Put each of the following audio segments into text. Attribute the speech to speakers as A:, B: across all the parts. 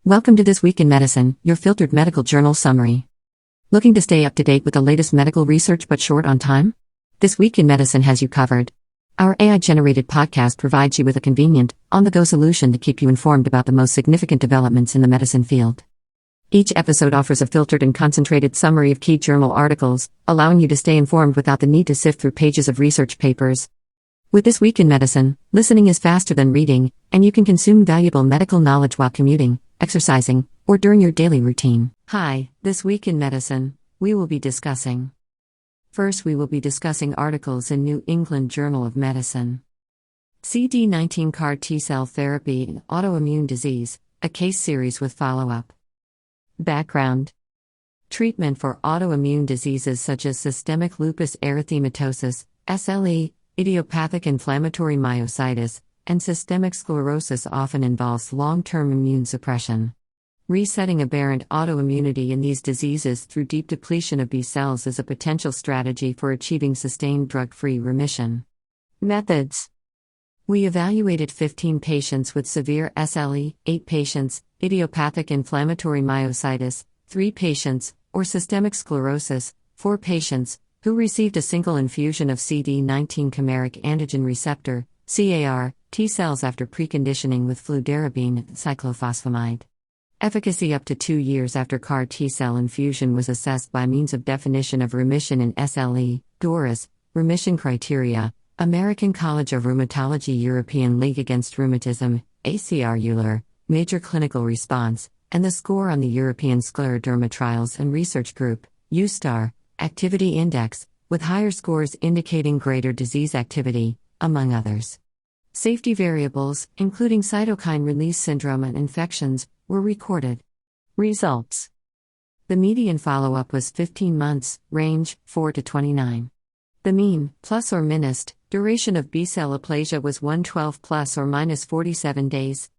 A: Welcome to This Week in Medicine, your filtered medical journal summary. Looking to stay up to date with the latest medical research but short on time? This Week in Medicine has you covered. Our AI-generated podcast provides you with a convenient, on-the-go solution to keep you informed about the most significant developments in the medicine field. Each episode offers a filtered and concentrated summary of key journal articles, allowing you to stay informed without the need to sift through pages of research papers. With This Week in Medicine, listening is faster than reading, and you can consume valuable medical knowledge while commuting, exercising, or during your daily routine. Hi, This Week in Medicine, we will be discussing. First, we will be discussing articles in New England Journal of Medicine. CD19 CAR T-cell therapy in autoimmune disease, a case series with follow-up. Background. Treatment for autoimmune diseases such as systemic lupus erythematosus, SLE, idiopathic inflammatory myositis, and systemic sclerosis often involves long-term immune suppression. Resetting aberrant autoimmunity in these diseases through deep depletion of B cells is a potential strategy for achieving sustained drug-free remission. Methods. We evaluated 15 patients with severe SLE, 8 patients, idiopathic inflammatory myositis, 3 patients, or systemic sclerosis, 4 patients, who received a single infusion of CD19 chimeric antigen receptor, CAR, T cells after preconditioning with fludarabine and cyclophosphamide. Efficacy up to 2 years after CAR T-cell infusion was assessed by means of definition of remission in SLE, DORIS, remission criteria, American College of Rheumatology European League Against Rheumatism, ACR Euler, major clinical response, and the score on the European Scleroderma Trials and Research Group, USTAR, activity index, with higher scores indicating greater disease activity, among others. Safety variables, including cytokine release syndrome and infections, were recorded. Results. The median follow-up was 15 months, range 4 to 29. The mean, plus or minus, duration of B-cell aplasia was 112 plus or minus 47 days.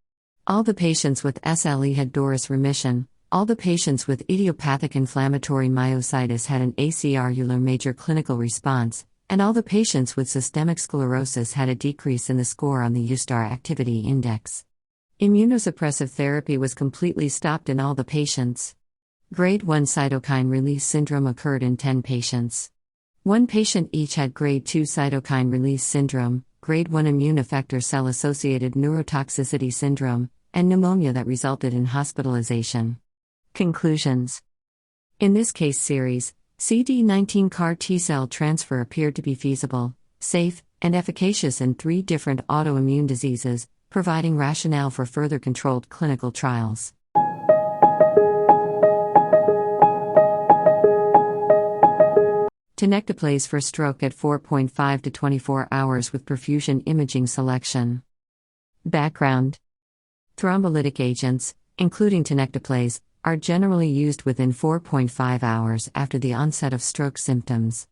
A: All the patients with SLE had DORIS remission. All the patients with idiopathic inflammatory myositis had an ACR Euler major clinical response, and all the patients with systemic sclerosis had a decrease in the score on the USTAR activity index. Immunosuppressive therapy was completely stopped in all the patients. Grade 1 cytokine release syndrome occurred in 10 patients. 1 patient each had Grade 2 cytokine release syndrome, Grade 1 immune effector cell-associated neurotoxicity syndrome, and pneumonia that resulted in hospitalization. Conclusions. In this case series, CD19 CAR T-cell transfer appeared to be feasible, safe, and efficacious in 3 different autoimmune diseases, providing rationale for further controlled clinical trials. Tenecteplase for stroke at 4.5 to 24 hours with perfusion-imaging selection. Background. Thrombolytic agents, including tenecteplase, are generally used within 4.5 hours after the onset of stroke symptoms.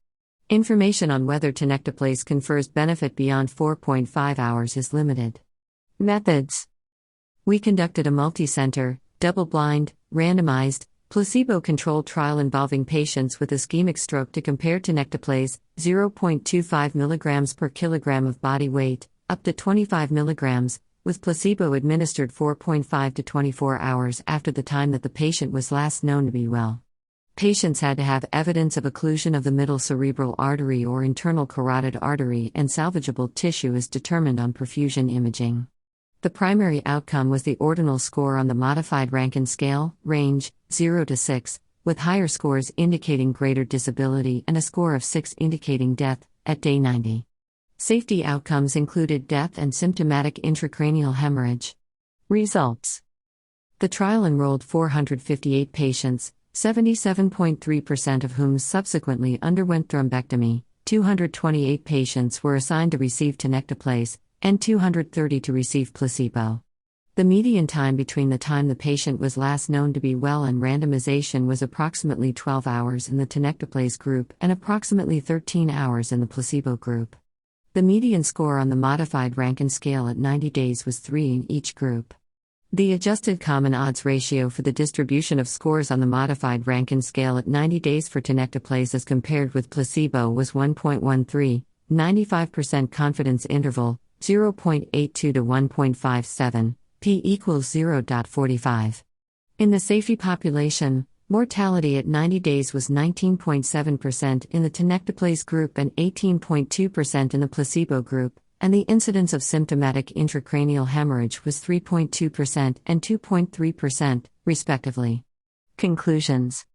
A: Information on whether tenecteplase confers benefit beyond 4.5 hours is limited. Methods. We conducted a multi-center, double-blind, randomized, placebo-controlled trial involving patients with ischemic stroke to compare tenecteplase, 0.25 mg per kilogram of body weight, up to 25 mg, with placebo administered 4.5 to 24 hours after the time that the patient was last known to be well. Patients had to have evidence of occlusion of the middle cerebral artery or internal carotid artery, and salvageable tissue is determined on perfusion imaging. The primary outcome was the ordinal score on the modified Rankin scale, range 0 to 6, with higher scores indicating greater disability and a score of 6 indicating death, at day 90. Safety outcomes included death and symptomatic intracranial hemorrhage. Results. The trial enrolled 458 patients, 77.3% of whom subsequently underwent thrombectomy. 228 patients were assigned to receive tenecteplase, and 230 to receive placebo. The median time between the time the patient was last known to be well and randomization was approximately 12 hours in the tenecteplase group and approximately 13 hours in the placebo group. The median score on the modified Rankin scale at 90 days was 3 in each group. The adjusted common odds ratio for the distribution of scores on the modified Rankin scale at 90 days for tenecteplase as compared with placebo was 1.13, 95% confidence interval, 0.82 to 1.57, p equals 0.45. In the safety population, mortality at 90 days was 19.7% in the Tenecteplase group and 18.2% in the placebo group, and the incidence of symptomatic intracranial hemorrhage was 3.2% and 2.3%, respectively. Conclusions: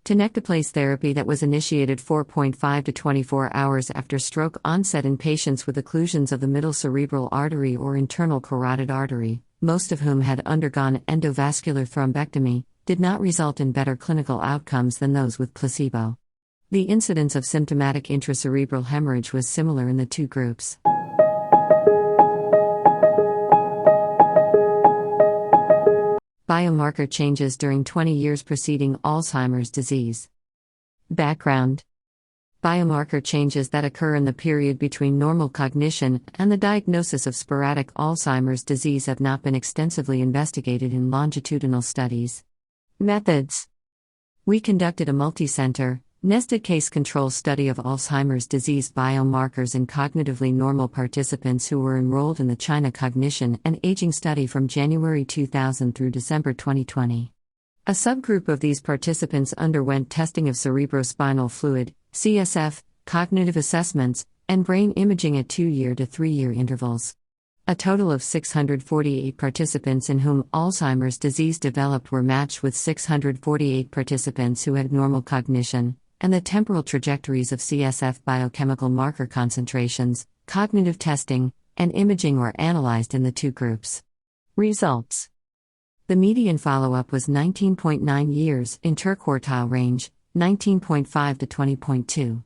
A: Tenecteplase therapy that was initiated 4.5 to 24 hours after stroke onset in patients with occlusions of the middle cerebral artery or internal carotid artery, most of whom had undergone endovascular thrombectomy, did not result in better clinical outcomes than those with placebo. The incidence of symptomatic intracerebral hemorrhage was similar in the two groups. Biomarker changes during 20 years preceding Alzheimer's disease. Background: Biomarker changes that occur in the period between normal cognition and the diagnosis of sporadic Alzheimer's disease have not been extensively investigated in longitudinal studies. Methods: We conducted a multi-center, nested case control study of Alzheimer's disease biomarkers in cognitively normal participants who were enrolled in the China Cognition and Aging Study from January 2000 through December 2020. A subgroup of these participants underwent testing of cerebrospinal fluid, CSF, cognitive assessments, and brain imaging at 2-year to 3-year intervals. A total of 648 participants in whom Alzheimer's disease developed were matched with 648 participants who had normal cognition, and the temporal trajectories of CSF biochemical marker concentrations, cognitive testing, and imaging were analyzed in the two groups. Results: The median follow-up was 19.9 years, interquartile range, 19.5 to 20.2.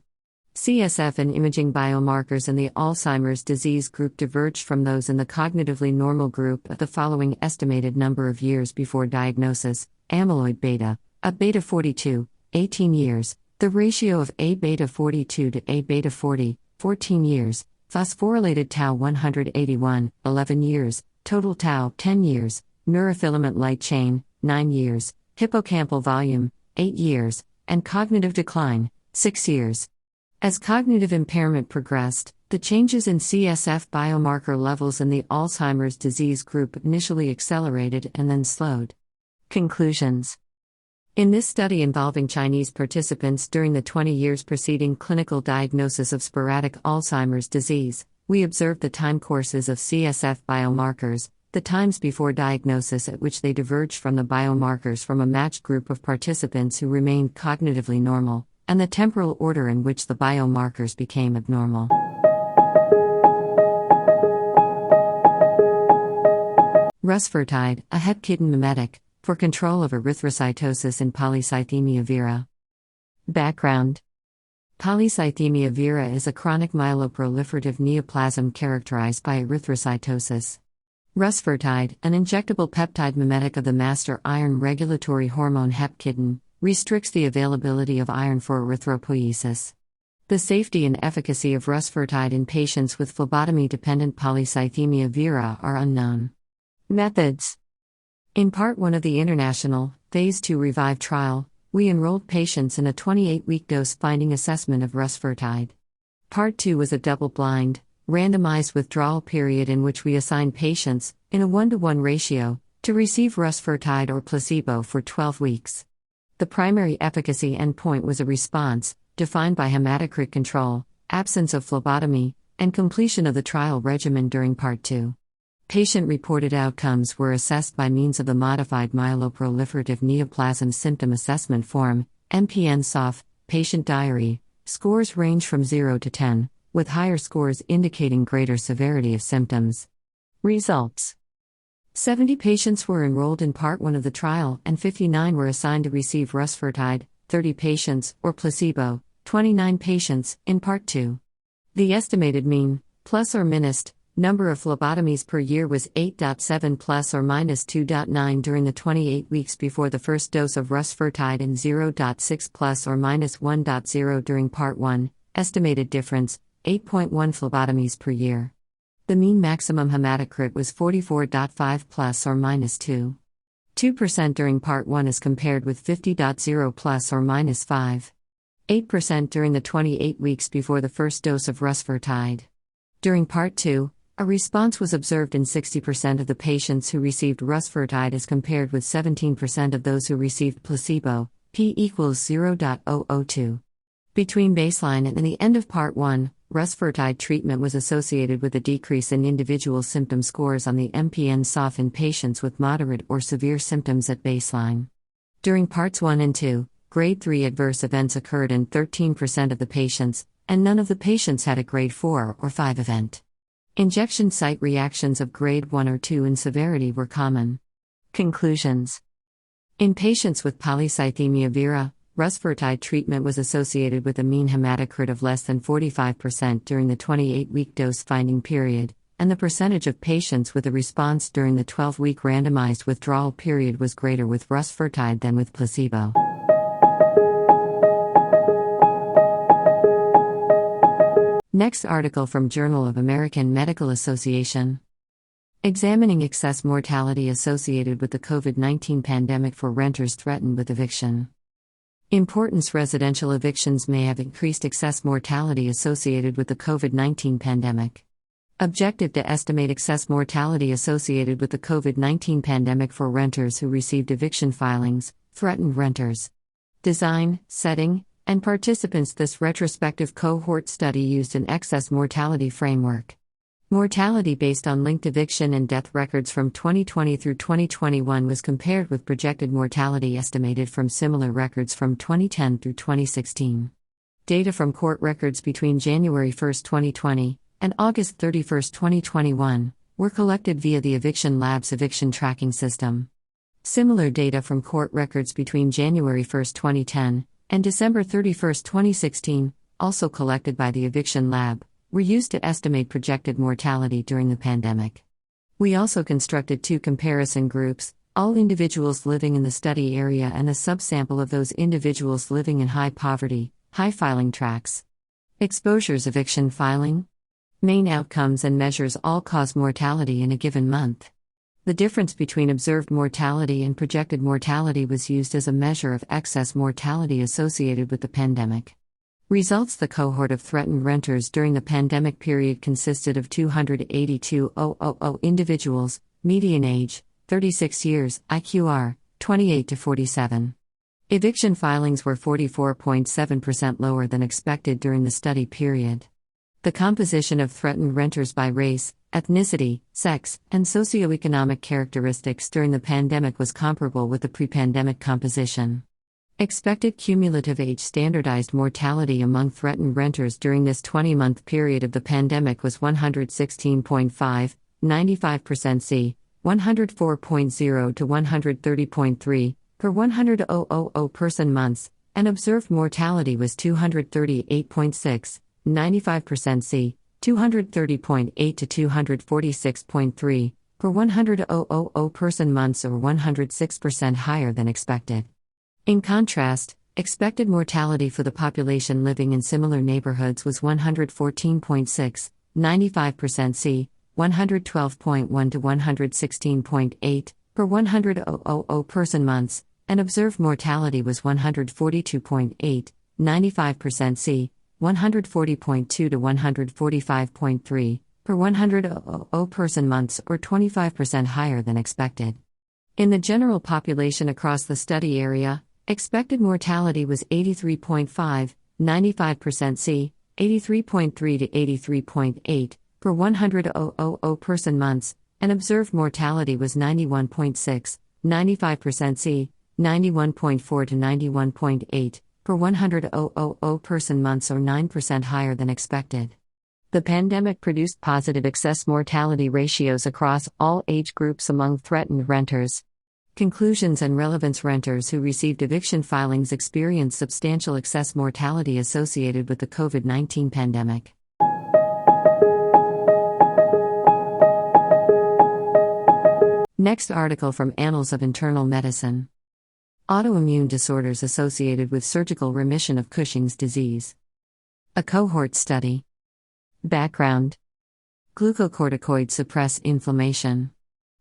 A: CSF and imaging biomarkers in the Alzheimer's disease group diverged from those in the cognitively normal group at the following estimated number of years before diagnosis: amyloid beta, A-beta 42, 18 years, the ratio of A-beta 42 to A-beta 40, 14 years, phosphorylated tau 181, 11 years, total tau 10 years, neurofilament light chain 9 years, hippocampal volume 8 years, and cognitive decline 6 years. As cognitive impairment progressed, the changes in CSF biomarker levels in the Alzheimer's disease group initially accelerated and then slowed. Conclusions: In this study involving Chinese participants during the 20 years preceding clinical diagnosis of sporadic Alzheimer's disease, we observed the time courses of CSF biomarkers, the times before diagnosis at which they diverged from the biomarkers from a matched group of participants who remained cognitively normal, and the temporal order in which the biomarkers became abnormal. Rusfertide, a Hepcidin mimetic, for control of erythrocytosis in Polycythemia Vera. Background: Polycythemia vera is a chronic myeloproliferative neoplasm characterized by erythrocytosis. Rusfertide, an injectable peptide mimetic of the master iron regulatory hormone hepcidin, restricts the availability of iron for erythropoiesis. The safety and efficacy of rusfertide in patients with phlebotomy-dependent polycythemia vera are unknown. Methods: In Part 1 of the International, Phase 2 REVIVE trial, we enrolled patients in a 28-week dose-finding assessment of rusfertide. Part 2 was a double-blind, randomized withdrawal period in which we assigned patients, in a 1-to-1 ratio, to receive rusfertide or placebo for 12 weeks. The primary efficacy endpoint was a response, defined by hematocrit control, absence of phlebotomy, and completion of the trial regimen during Part 2. Patient-reported outcomes were assessed by means of the Modified Myeloproliferative Neoplasm Symptom Assessment Form, MPN-SOF, patient diary. Scores range from 0 to 10, with higher scores indicating greater severity of symptoms. Results: 70 patients were enrolled in Part 1 of the trial and 59 were assigned to receive rusfertide, 30 patients, or placebo, 29 patients, in Part 2. The estimated mean, plus or minus, number of phlebotomies per year was 8.7 plus or minus 2.9 during the 28 weeks before the first dose of rusfertide and 0.6 plus or minus 1.0 during Part 1, estimated difference, 8.1 phlebotomies per year. The mean maximum hematocrit was 44.5 plus or minus 2% during Part 1 as compared with 50.0 plus or minus 5.8% during the 28 weeks before the first dose of rusfertide. During Part 2, A response was observed in 60% of the patients who received Rusfertide as compared with 17% of those who received placebo, p equals 0.002. Between baseline and the end of Part 1, Rusfertide treatment was associated with a decrease in individual symptom scores on the MPN-SOF in patients with moderate or severe symptoms at baseline. During Parts 1 and 2, Grade 3 adverse events occurred in 13% of the patients, and none of the patients had a Grade 4 or 5 event. Injection site reactions of Grade 1 or 2 in severity were common. Conclusions. In patients with Polycythemia Vera, Rusfertide treatment was associated with a mean hematocrit of less than 45% during the 28-week dose-finding period, and the percentage of patients with a response during the 12-week randomized withdrawal period was greater with Rusfertide than with placebo. Next article from Journal of American Medical Association. Examining excess mortality associated with the COVID-19 pandemic for renters threatened with eviction. Importance: residential evictions may have increased excess mortality associated with the COVID-19 pandemic. Objective: to estimate excess mortality associated with the COVID-19 pandemic for renters who received eviction filings, threatened renters. Design, setting, and participants. This retrospective cohort study used an excess mortality framework. Mortality based on linked eviction and death records from 2020 through 2021 was compared with projected mortality estimated from similar records from 2010 through 2016. Data from court records between January 1, 2020, and August 31, 2021, were collected via the Eviction Lab's eviction tracking system. Similar data from court records between January 1, 2010, and December 31, 2016, also collected by the Eviction Lab, were used to estimate projected mortality during the pandemic. We also constructed two comparison groups: all individuals living in the study area and a subsample of those individuals living in high poverty, high filing tracts. Exposures: eviction filing. Main outcomes and measures: all-cause mortality in a given month. The difference between observed mortality and projected mortality was used as a measure of excess mortality associated with the pandemic. Results: the cohort of threatened renters during the pandemic period consisted of 282,000 individuals, median age, 36 years, IQR, 28 to 47. Eviction filings were 44.7% lower than expected during the study period. The composition of threatened renters by race, ethnicity, sex, and socioeconomic characteristics during the pandemic was comparable with the pre-pandemic composition. Expected cumulative age standardized mortality among threatened renters during this 20-month period of the pandemic was 116.5, 95% C, 104.0 to 130.3, per 100,000 person months, and observed mortality was 238.6, 95% C, 230.8 to 246.3, per 100,000 person months, or 106% higher than expected. In contrast, expected mortality for the population living in similar neighborhoods was 114.6, 95% C, 112.1 to 116.8, per 100,000 person months, and observed mortality was 142.8, 95% C, 140.2 to 145.3, per 100,000 person months, or 25% higher than expected. In the general population across the study area, expected mortality was 83.5, 95% C, 83.3 to 83.8, per 100,000 person months, and observed mortality was 91.6, 95% C, 91.4 to 91.8, per 100,000 person months, or 9% higher than expected. The pandemic produced positive excess mortality ratios across all age groups among threatened renters. Conclusions and relevance: renters who received eviction filings experienced substantial excess mortality associated with the COVID-19 pandemic. Next article from Annals of Internal Medicine. Autoimmune disorders associated with surgical remission of Cushing's disease. A cohort study. Background: glucocorticoids suppress inflammation.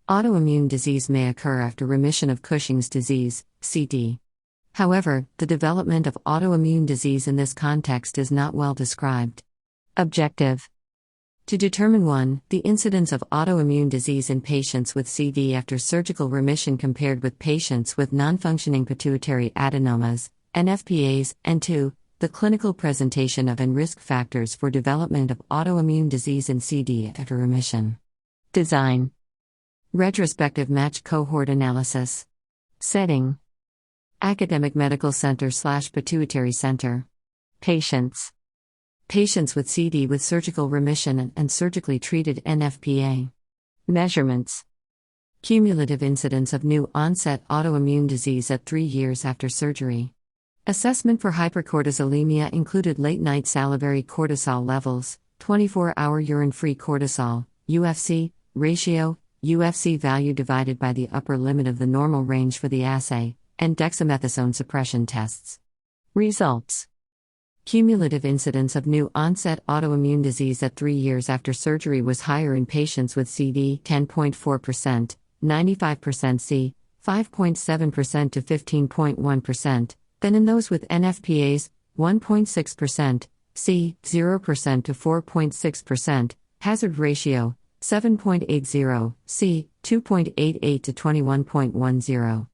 A: Autoimmune disease may occur after remission of Cushing's disease, CD. However, the development of autoimmune disease in this context is not well described. Objective: To determine 1. The incidence of autoimmune disease in patients with CD after surgical remission compared with patients with non-functioning pituitary adenomas, NFPAs, and 2. The clinical presentation of and risk factors for development of autoimmune disease in CD after remission. Design. Retrospective matched cohort analysis. Setting. Academic Medical Center/Pituitary Center. Patients. Patients with CD with surgical remission and surgically treated NFPA. Measurements. Cumulative incidence of new onset autoimmune disease at 3 years after surgery. Assessment for hypercortisolemia included late-night salivary cortisol levels, 24-hour urine-free cortisol, UFC, ratio, UFC value divided by the upper limit of the normal range for the assay, and dexamethasone suppression tests. Results. Cumulative incidence of new onset autoimmune disease at 3 years after surgery was higher in patients with CD 10.4%, 95% C, 5.7% to 15.1%, than in those with NFPAs 1.6%, C 0% to 4.6%, hazard ratio 7.80, C 2.88 to 21.10.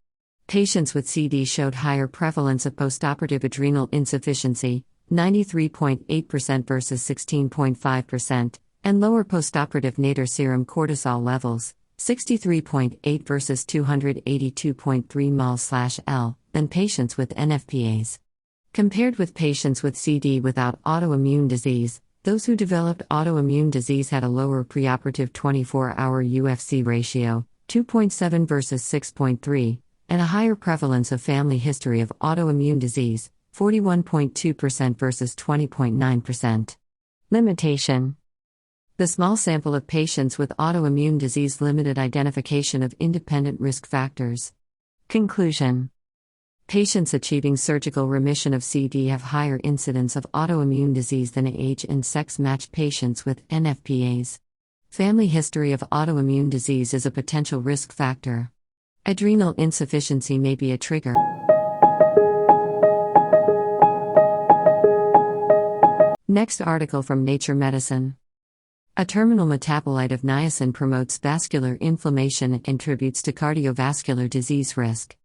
A: Patients with CD showed higher prevalence of postoperative adrenal insufficiency, 93.8% versus 16.5%, and lower postoperative nadir serum cortisol levels, 63.8 versus 282.3 mol/L, than patients with NFPAs. Compared with patients with CD without autoimmune disease, those who developed autoimmune disease had a lower preoperative 24-hour UFC ratio, 2.7 versus 6.3, and a higher prevalence of family history of autoimmune disease, 41.2% versus 20.9%. Limitation. The small sample of patients with autoimmune disease limited identification of independent risk factors. Conclusion. Patients achieving surgical remission of CD have higher incidence of autoimmune disease than age and sex-matched patients with NFPAs. Family history of autoimmune disease is a potential risk factor. Adrenal insufficiency may be a trigger. Next article from Nature Medicine. A terminal metabolite of niacin promotes vascular inflammation and contributes to cardiovascular disease risk.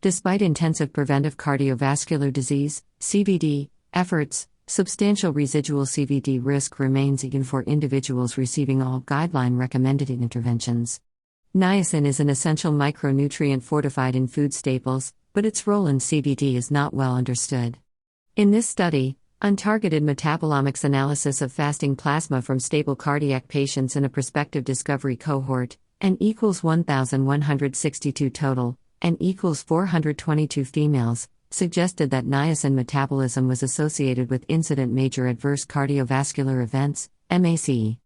A: Despite intensive preventive cardiovascular disease (CVD) efforts, substantial residual CVD risk remains even for individuals receiving all guideline-recommended interventions. Niacin is an essential micronutrient fortified in food staples, but its role in CVD is not well understood. In this study, untargeted metabolomics analysis of fasting plasma from stable cardiac patients in a prospective discovery cohort, N equals 1,162 total, N equals 422 females, suggested that niacin metabolism was associated with incident major adverse cardiovascular events, MACE.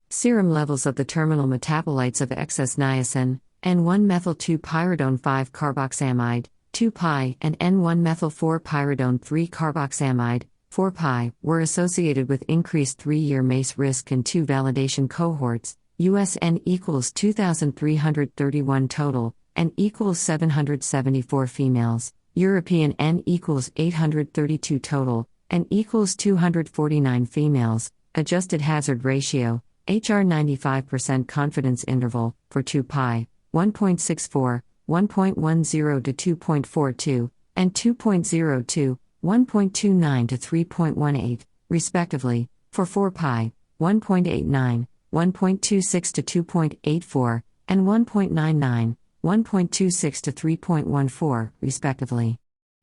A: Serum levels of the terminal metabolites of excess niacin, N1-methyl-2-pyridone 5-carboxamide, 2-pi, and N1-methyl-4-pyridone 3-carboxamide, 4-pi, were associated with increased 3-year MACE risk in 2 validation cohorts, US N equals 2,331 total, N equals 774 females, European N equals 832 total, N equals 249 females, adjusted hazard ratio, HR 95% confidence interval, for 2-pi, 1.64, 1.10 to 2.42, and 2.02, 1.29 to 3.18, respectively, for 4-pi, 1.89, 1.26 to 2.84, and 1.99, 1.26 to 3.14, respectively.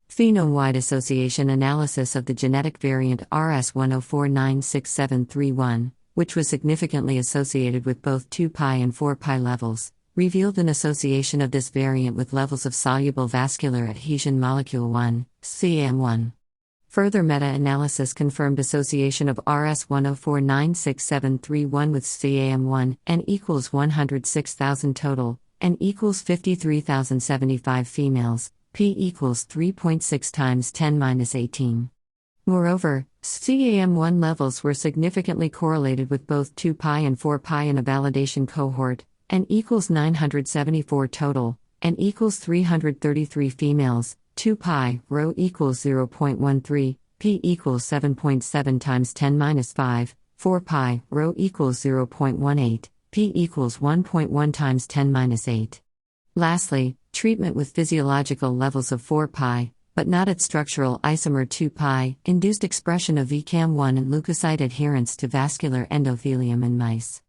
A: Phenome-wide association analysis of the genetic variant RS104967331, which was significantly associated with both 2-pi and 4-pi levels, revealed an association of this variant with levels of soluble vascular adhesion molecule 1, CAM1. Further meta-analysis confirmed association of RS104967331 with CAM1, N equals 106,000 total, N equals 53,075 females, P equals 3.6 times 10⁻18. Moreover, CAM1 levels were significantly correlated with both 2-pi and 4-pi in a validation cohort, N equals 974 total, N equals 333 females, 2-pi, rho equals 0.13, P equals 7.7 times 10⁻5, 4 pi, rho equals 0.18, p equals 1.1 times 10 minus 8. Lastly, treatment with physiological levels of 4 pi, but not at structural isomer 2 pi, induced expression of VCAM1 and leukocyte adherence to vascular endothelium in mice.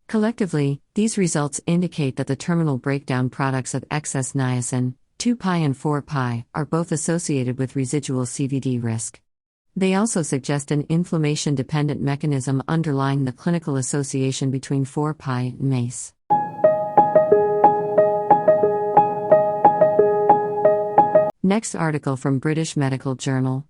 A: Collectively, these results indicate that the terminal breakdown products of excess niacin, 2 pi and 4 pi, are both associated with residual CVD risk. They also suggest an inflammation-dependent mechanism underlying the clinical association between 4 pi and MACE. Next article from British Medical Journal.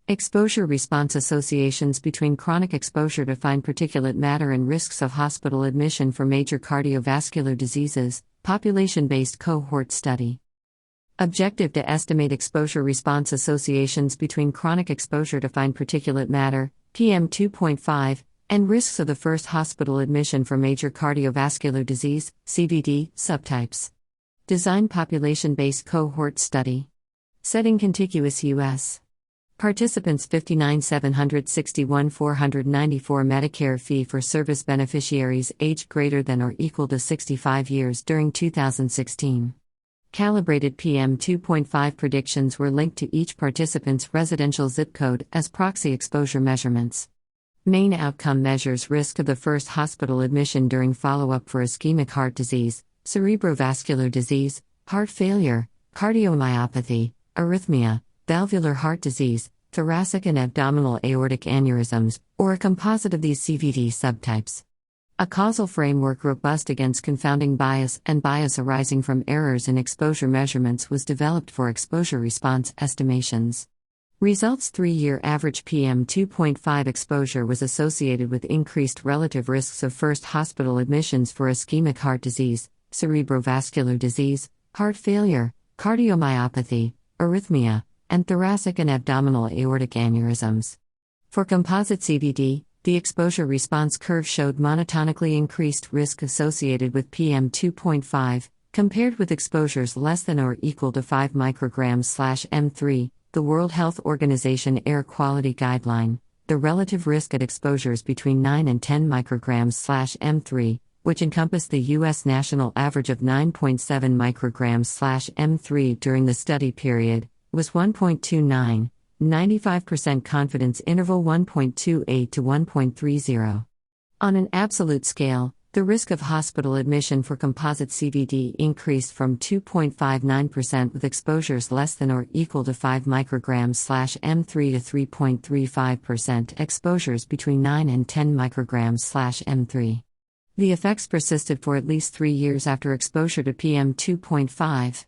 A: Exposure-response associations between chronic exposure to fine particulate matter and risks of hospital admission for major cardiovascular diseases, population-based cohort study. Objective to estimate exposure-response associations between chronic exposure to fine particulate matter, PM2.5, and risks of the first hospital admission for major cardiovascular disease, CVD, subtypes. Design population-based cohort study. Setting contiguous U.S. Participants 59,761 494 Medicare fee-for-service beneficiaries aged greater than or equal to 65 years during 2016. Calibrated PM2.5 predictions were linked to each participant's residential zip code as proxy exposure measurements. Main outcome measures risk of the first hospital admission during follow-up for ischemic heart disease, cerebrovascular disease, heart failure, cardiomyopathy, arrhythmia, valvular heart disease, thoracic and abdominal aortic aneurysms, or a composite of these CVD subtypes. A causal framework robust against confounding bias and bias arising from errors in exposure measurements was developed for exposure response estimations. Results: 3-year average PM2.5 exposure was associated with increased relative risks of first hospital admissions for ischemic heart disease, cerebrovascular disease, heart failure, cardiomyopathy, arrhythmia, and thoracic and abdominal aortic aneurysms. For composite CVD, the exposure response curve showed monotonically increased risk associated with PM2.5, compared with exposures less than or equal to 5 micrograms/m3, the World Health Organization Air Quality Guideline. The relative risk at exposures between 9 and 10 micrograms/m3, which encompassed the U.S. national average of 9.7 micrograms/m3 during the study period, was 1.29, 95% confidence interval 1.28 to 1.30. On an absolute scale, the risk of hospital admission for composite CVD increased from 2.59% with exposures less than or equal to 5 micrograms/m3 to 3.35% exposures between 9 and 10 micrograms/m3. The effects persisted for at least 3 years after exposure to PM2.5.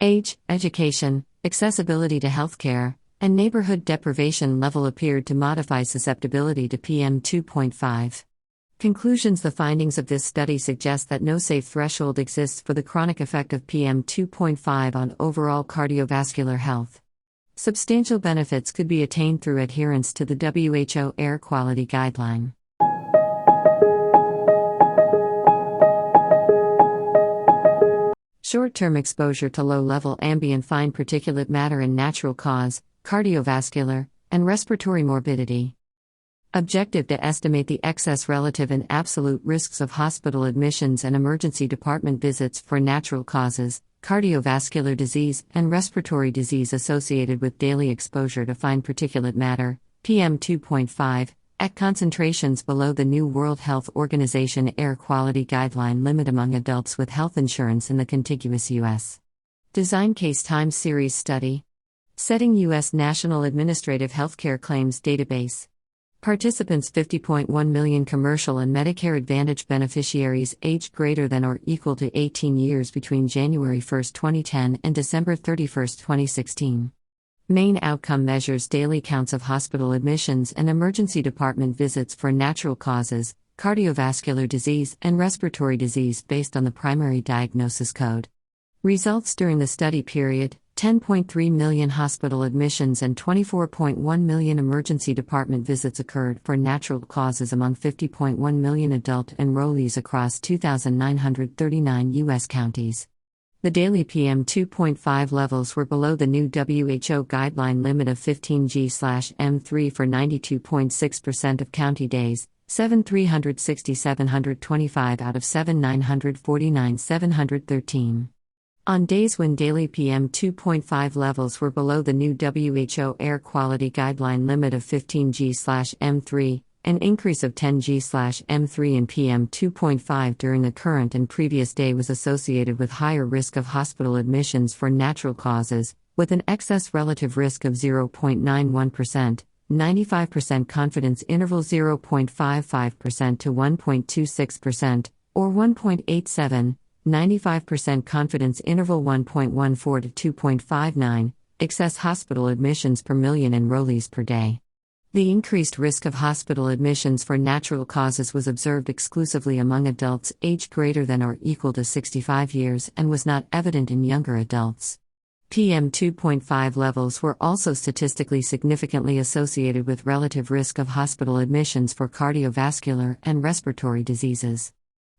A: Age, education, accessibility to healthcare, and neighborhood deprivation level appeared to modify susceptibility to PM2.5. Conclusions: the findings of this study suggest that no safe threshold exists for the chronic effect of PM2.5 on overall cardiovascular health. Substantial benefits could be attained through adherence to the WHO Air Quality Guideline. Short-term exposure to low-level ambient fine particulate matter and natural cause, cardiovascular, and respiratory morbidity. Objective to estimate the excess relative and absolute risks of hospital admissions and emergency department visits for natural causes, cardiovascular disease, and respiratory disease associated with daily exposure to fine particulate matter, PM2.5, at concentrations below the new World Health Organization Air Quality Guideline limit among adults with health insurance in the contiguous U.S. Design Case Time Series Study. Setting U.S. National Administrative Healthcare Claims Database. Participants 50.1 million commercial and Medicare Advantage beneficiaries aged greater than or equal to 18 years between January 1, 2010 and December 31, 2016. Main outcome measures: daily counts of hospital admissions and emergency department visits for natural causes, cardiovascular disease, and respiratory disease based on the primary diagnosis code. Results during the study period: 10.3 million hospital admissions and 24.1 million emergency department visits occurred for natural causes among 50.1 million adult enrollees across 2,939 U.S. counties. The daily PM2.5 levels were below the new WHO guideline limit of 15 g/m3 for 92.6% of county days, 7 360 725 out of 7 949 713. On days when daily PM2.5 levels were below the new WHO air quality guideline limit of 15 g/m3, an increase of 10 g/m3 in PM2.5 during the current and previous day was associated with higher risk of hospital admissions for natural causes, with an excess relative risk of 0.91%, 95% confidence interval 0.55% to 1.26%, or 1.87, 95% confidence interval 1.14 to 2.59, excess hospital admissions per million enrollees per day. The increased risk of hospital admissions for natural causes was observed exclusively among adults aged greater than or equal to 65 years and was not evident in younger adults. PM2.5 levels were also statistically significantly associated with relative risk of hospital admissions for cardiovascular and respiratory diseases.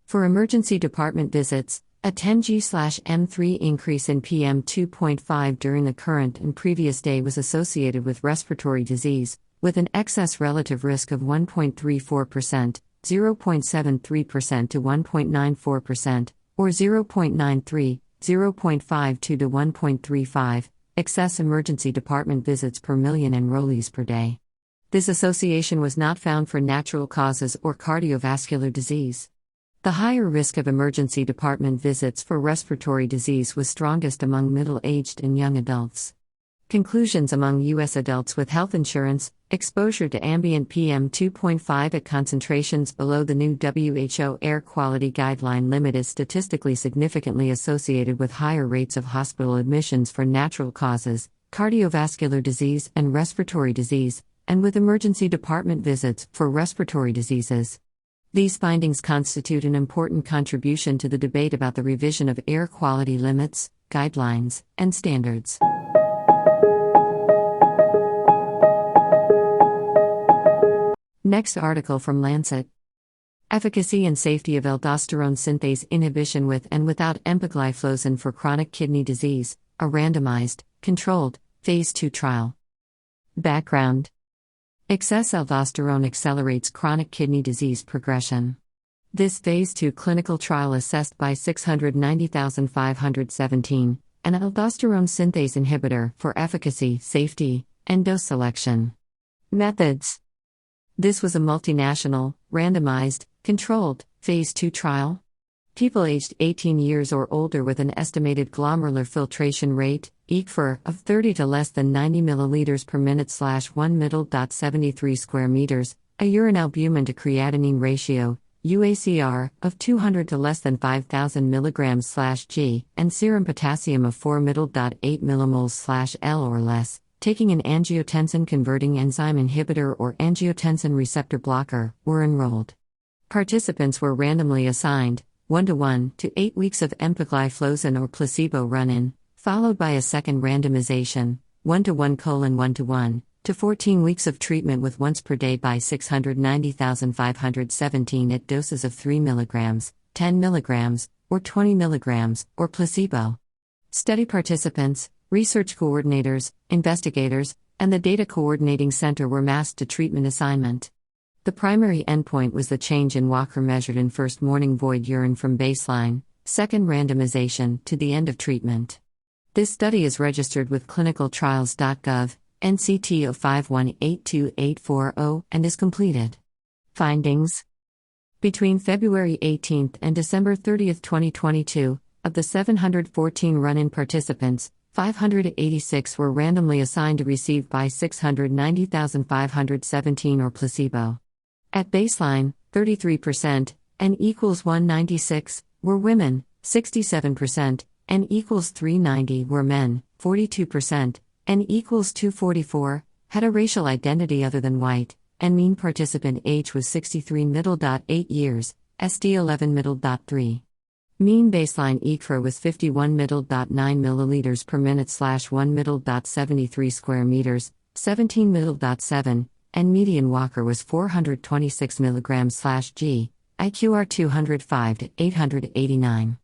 A: For emergency department visits, a 10 g/m3 increase in PM2.5 during the current and previous day was associated with respiratory disease, with an excess relative risk of 1.34%, 0.73% to 1.94%, or 0.93, 0.52 to 1.35, excess emergency department visits per million enrollees per day. This association was not found for natural causes or cardiovascular disease. The higher risk of emergency department visits for respiratory disease was strongest among middle-aged and young adults. Conclusions among U.S. adults with health insurance, exposure to ambient PM2.5 at concentrations below the new WHO air quality guideline limit is statistically significantly associated with higher rates of hospital admissions for natural causes, cardiovascular disease and respiratory disease, and with emergency department visits for respiratory diseases. These findings constitute an important contribution to the debate about the revision of air quality limits, guidelines, and standards. Next article from Lancet. Efficacy and safety of aldosterone synthase inhibition with and without empagliflozin for chronic kidney disease, a randomized, controlled, phase 2 trial. Background. Excess aldosterone accelerates chronic kidney disease progression. This phase 2 clinical trial assessed by 690,517, an aldosterone synthase inhibitor for efficacy, safety, and dose selection. Methods. This was a multinational, randomized, controlled, phase 2 trial. People aged 18 years or older with an estimated glomerular filtration rate, EGFR, of 30 to less than 90 milliliters per minute /1 ml.73 square meters, a urine albumin to creatinine ratio, UACR, of 200 to less than 5,000 milligrams/g, and serum potassium of 4 ml.8 millimoles/L or less, taking an angiotensin-converting enzyme inhibitor or angiotensin receptor blocker, were enrolled. Participants were randomly assigned 1:1 to 8 weeks of empagliflozin or placebo run-in, followed by a second randomization 1:1:1 to 14 weeks of treatment with once per day by 690,517 at doses of 3 mg, 10 mg, or 20 mg, or placebo. Study participants, research coordinators, investigators, and the Data Coordinating Center were masked to treatment assignment. The primary endpoint was the change in Walker measured in first morning void urine from baseline, second randomization to the end of treatment. This study is registered with clinicaltrials.gov, NCT 051828440, and is completed. Findings. Between February 18 and December 30, 2022, of the 714 run-in participants, 586 were randomly assigned to receive by 690,517 or placebo. At baseline, 33%, N equals 196, were women, 67%, N equals 390 were men, 42%, N equals 244, had a racial identity other than white, and mean participant age was 63 middle.8 years, SD 11 middle.3. Mean baseline EGFR was 51 middle.9 milliliters per minute /1 middle.73 square meters, 17 middle.7, and median Walker was 426 mg/g, IQR 205 to 889.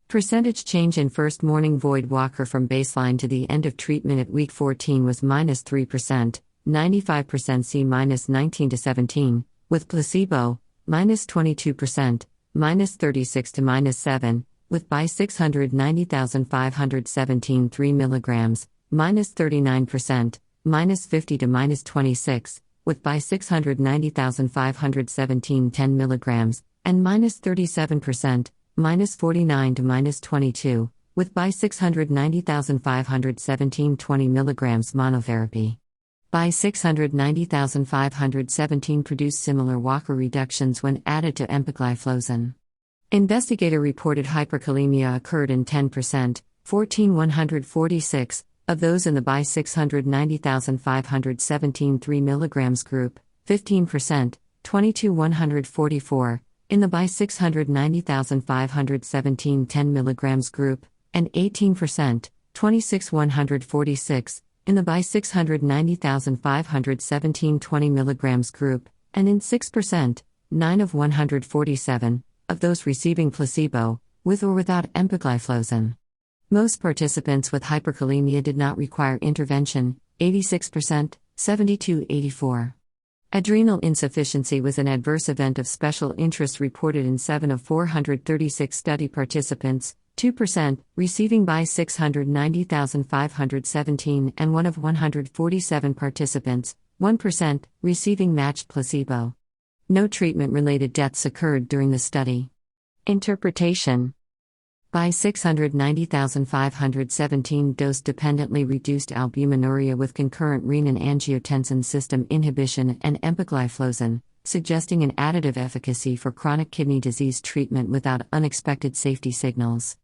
A: Percentage change in first morning void Walker from baseline to the end of treatment at week 14 was -3%, 95% C -19 to 17, with placebo, -22%, -36 to -7, with by 690,517 3 mg, -39%, -50 to -26, with by 690,517 10 mg, and -37%, -49 to -22, with by 690,517 20 mg monotherapy. By 690,517 produced similar Walker reductions when added to empagliflozin. Investigator-reported hyperkalemia occurred in 10%, 14,146, of those in the by 690,517 3 mg group, 15%, 22,144, in the by 690,517 10 mg group, and 18%, 26,146, in the by 690,517 20 mg group, and in 6%, 9 of 147, of those receiving placebo, with or without empagliflozin. Most participants with hyperkalemia did not require intervention, 86%, 72-84. Adrenal insufficiency was an adverse event of special interest reported in 7 of 436 study participants, 2%, receiving by 690,517 and 1 of 147 participants, 1%, receiving matched placebo. No treatment-related deaths occurred during the study. Interpretation: by 690,517 dose-dependently reduced albuminuria with concurrent renin-angiotensin system inhibition and empagliflozin, suggesting an additive efficacy for chronic kidney disease treatment without unexpected safety signals.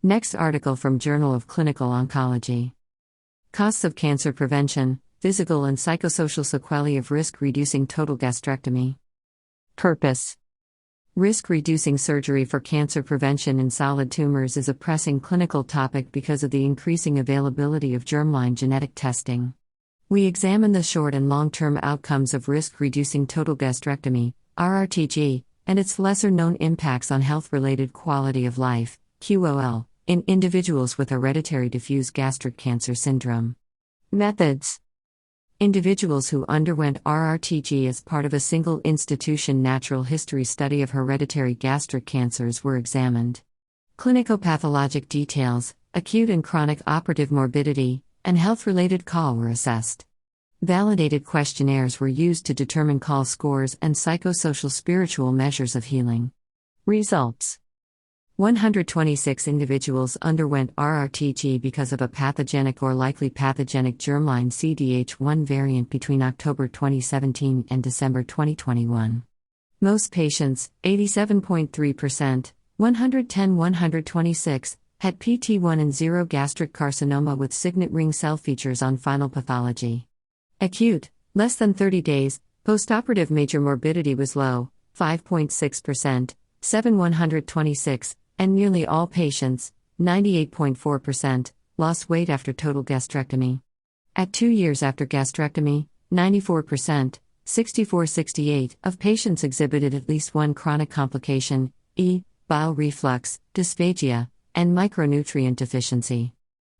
A: Next article from Journal of Clinical Oncology. Costs of cancer prevention, physical and psychosocial sequelae of risk-reducing total gastrectomy. Purpose: risk-reducing surgery for cancer prevention in solid tumors is a pressing clinical topic because of the increasing availability of germline genetic testing. We examine the short and long-term outcomes of risk-reducing total gastrectomy, RRTG, and its lesser-known impacts on health-related quality of life, QOL, in individuals with hereditary diffuse gastric cancer syndrome. Methods: individuals who underwent RRTG as part of a single institution natural history study of hereditary gastric cancers were examined. Clinicopathologic details, acute and chronic operative morbidity, and health-related COL were assessed. Validated questionnaires were used to determine COL scores and psychosocial spiritual measures of healing. Results: 126 individuals underwent RRTG because of a pathogenic or likely pathogenic germline CDH1 variant between October 2017 and December 2021. Most patients, 87.3%, 110-126, had PT1 and 0 gastric carcinoma with signet ring cell features on final pathology. Acute, less than 30 days, postoperative major morbidity was low, 5.6%, 7-126, and nearly all patients, 98.4%, lost weight after total gastrectomy. At 2 years after gastrectomy, 94%, 64-68, of patients exhibited at least one chronic complication, bile reflux, dysphagia, and micronutrient deficiency.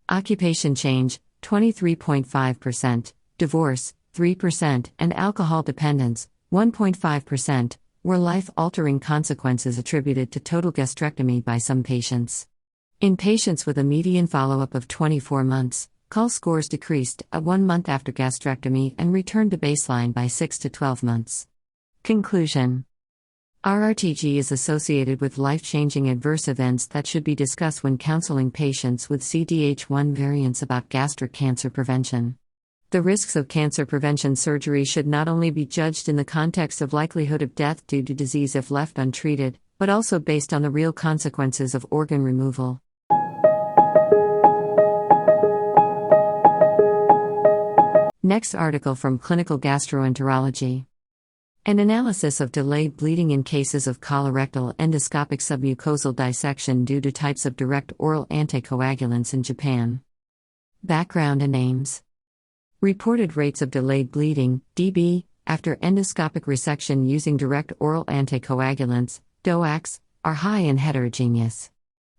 A: Occupation change, 23.5%, divorce, 3%, and alcohol dependence, 1.5%, were life-altering consequences attributed to total gastrectomy by some patients. In patients with a median follow-up of 24 months, COL scores decreased at 1 month after gastrectomy and returned to baseline by 6 to 12 months. Conclusion: RRTG is associated with life-changing adverse events that should be discussed when counseling patients with CDH1 variants about gastric cancer prevention. The risks of cancer prevention surgery should not only be judged in the context of likelihood of death due to disease if left untreated, but also based on the real consequences of organ removal. Next article from Clinical Gastroenterology. An analysis of delayed bleeding in cases of colorectal endoscopic submucosal dissection due to types of direct oral anticoagulants in Japan. Background and aims. Reported rates of delayed bleeding, DB, after endoscopic resection using direct oral anticoagulants, DOACs, are high and heterogeneous.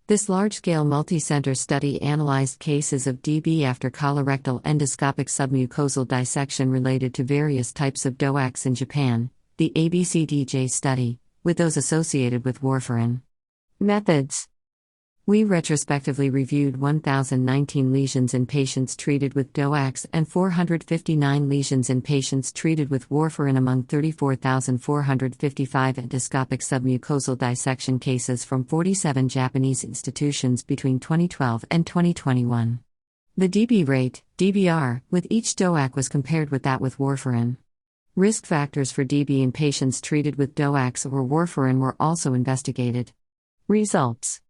A: This large-scale multi-center study analyzed cases of DB after colorectal endoscopic submucosal dissection related to various types of DOACs in Japan, the ABCDJ study, with those associated with warfarin. Methods. We retrospectively reviewed 1,019 lesions in patients treated with DOACs and 459 lesions in patients treated with warfarin among 34,455 endoscopic submucosal dissection cases from 47 Japanese institutions between 2012 and 2021. The DB rate, DBR, with each DOAC was compared with that with warfarin. Risk factors for DB in patients treated with DOACs or warfarin were also investigated. Results.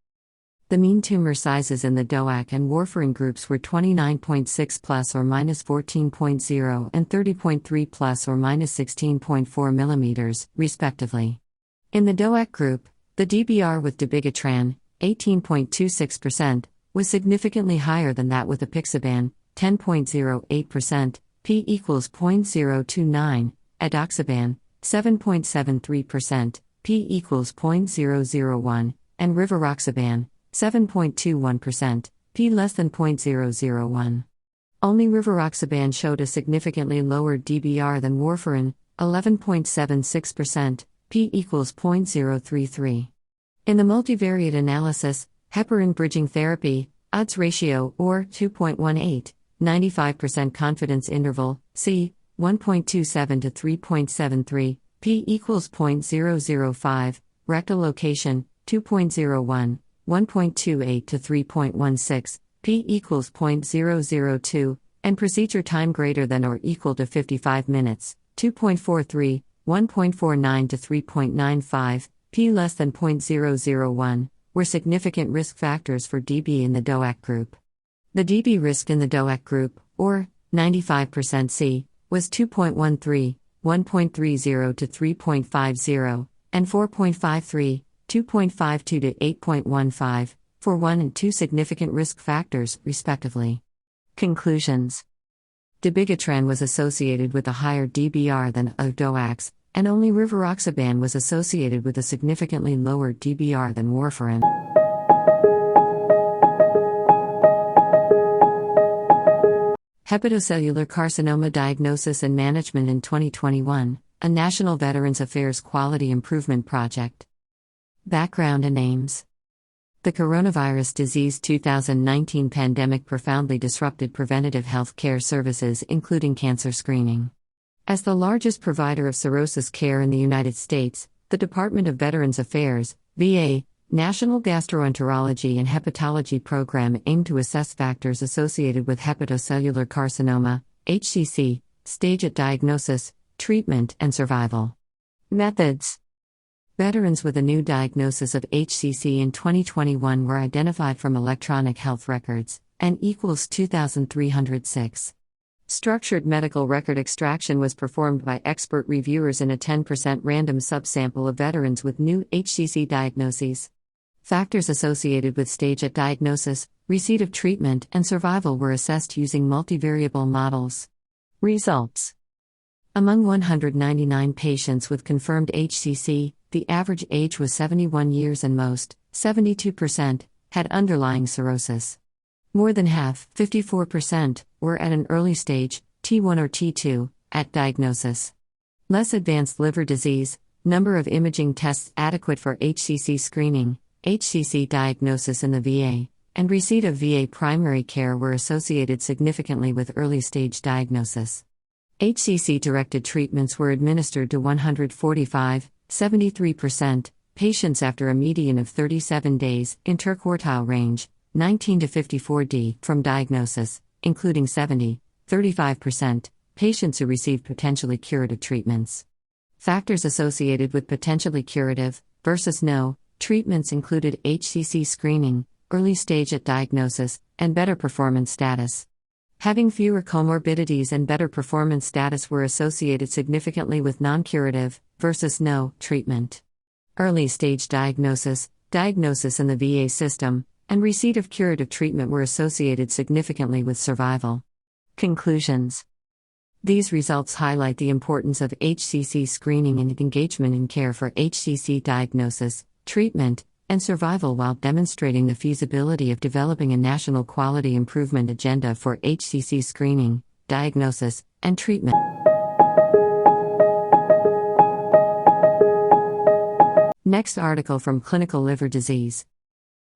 A: The mean tumor sizes in the DOAC and warfarin groups were 29.6 plus or minus 14.0 and 30.3 plus or minus 16.4 millimeters, respectively. In the DOAC group, the DBR with dabigatran, 18.26%, was significantly higher than that with apixaban, 10.08%, p equals 0.029, edoxaban, 7.73%, p equals 0.001, and rivaroxaban, 7.21%, p less than 0.001. Only rivaroxaban showed a significantly lower DBR than warfarin, 11.76%, p equals 0.033. In the multivariate analysis, heparin bridging therapy, odds ratio, or 2.18, 95% confidence interval, c. 1.27 to 3.73, p equals 0.005, rectal location, 2.01, 1.28 to 3.16, p equals 0.002, and procedure time greater than or equal to 55 minutes, 2.43, 1.49 to 3.95, p less than 0.001, were significant risk factors for DB in the DOAC group. The DB risk in the DOAC group, or 95% C, was 2.13, 1.30 to 3.50, and 4.53, 2.52 to 8.15, for 1 and 2 significant risk factors, respectively. Conclusions. Dabigatran was associated with a higher DBR than other DOACs, and only rivaroxaban was associated with a significantly lower DBR than warfarin. Hepatocellular carcinoma diagnosis and management in 2021, a National Veterans Affairs Quality Improvement Project. Background and aims. The coronavirus disease 2019 pandemic profoundly disrupted preventative health care services, including cancer screening. As the largest provider of cirrhosis care in the United States, the Department of Veterans Affairs, VA, National Gastroenterology and Hepatology Program aimed to assess factors associated with hepatocellular carcinoma, HCC, stage at diagnosis, treatment, and survival. Methods. Veterans with a new diagnosis of HCC in 2021 were identified from electronic health records, N equals 2,306. Structured medical record extraction was performed by expert reviewers in a 10% random subsample of veterans with new HCC diagnoses. Factors associated with stage at diagnosis, receipt of treatment, and survival were assessed using multivariable models. Results. Among 199 patients with confirmed HCC, the average age was 71 years and most, 72%, had underlying cirrhosis. More than half, 54%, were at an early stage, T1 or T2, at diagnosis. Less advanced liver disease, number of imaging tests adequate for HCC screening, HCC diagnosis in the VA, and receipt of VA primary care were associated significantly with early stage diagnosis. HCC-directed treatments were administered to 145, 73%, patients after a median of 37 days, interquartile range, 19 to 54D, from diagnosis, including 70, 35%, patients who received potentially curative treatments. Factors associated with potentially curative versus no treatments included HCC screening, early stage at diagnosis, and better performance status. Having fewer comorbidities and better performance status were associated significantly with non-curative versus no treatment. Early stage diagnosis, diagnosis in the VA system, and receipt of curative treatment were associated significantly with survival. Conclusions. These results highlight the importance of HCC screening and engagement in care for HCC diagnosis, treatment, and survival while demonstrating the feasibility of developing a national quality improvement agenda for HCC screening, diagnosis, and treatment. Next article from Clinical Liver Disease.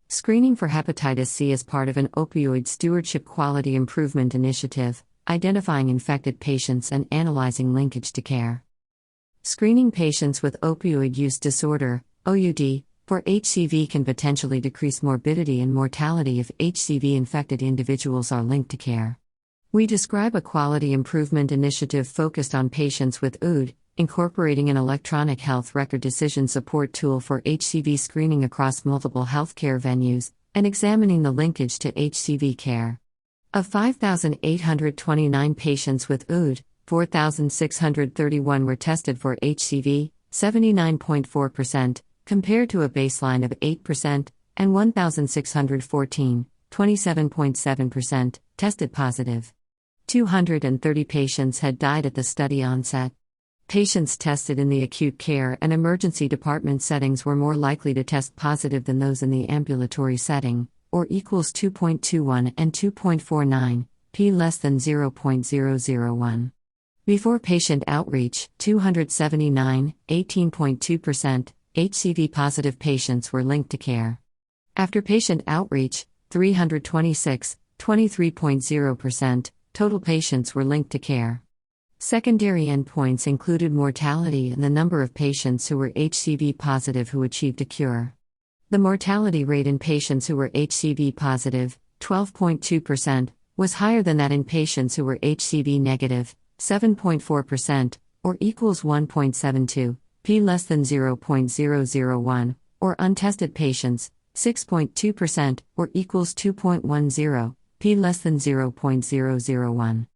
A: Screening for hepatitis C is part of an opioid stewardship quality improvement initiative, identifying infected patients and analyzing linkage to care. Screening patients with opioid use disorder, OUD, for HCV can potentially decrease morbidity and mortality if HCV-infected individuals are linked to care. We describe a quality improvement initiative focused on patients with OUD, incorporating an electronic health record decision support tool for HCV screening across multiple healthcare venues, and examining the linkage to HCV care. Of 5,829 patients with OUD, 4,631 were tested for HCV, 79.4%, compared to a baseline of 8%, and 1,614, 27.7%, tested positive. 230 patients had died at the study onset. Patients tested in the acute care and emergency department settings were more likely to test positive than those in the ambulatory setting, or equals 2.21 and 2.49, p less than 0.001. Before patient outreach, 279, 18.2%, HCV-positive patients were linked to care. After patient outreach, 326, 23.0%, total patients were linked to care. Secondary endpoints included mortality and the number of patients who were HCV positive who achieved a cure. The mortality rate in patients who were HCV positive, 12.2%, was higher than that in patients who were HCV negative, 7.4%, or equals 1.72, p less than 0.001, or untested patients, 6.2%, or equals 2.10, p less than 0.001.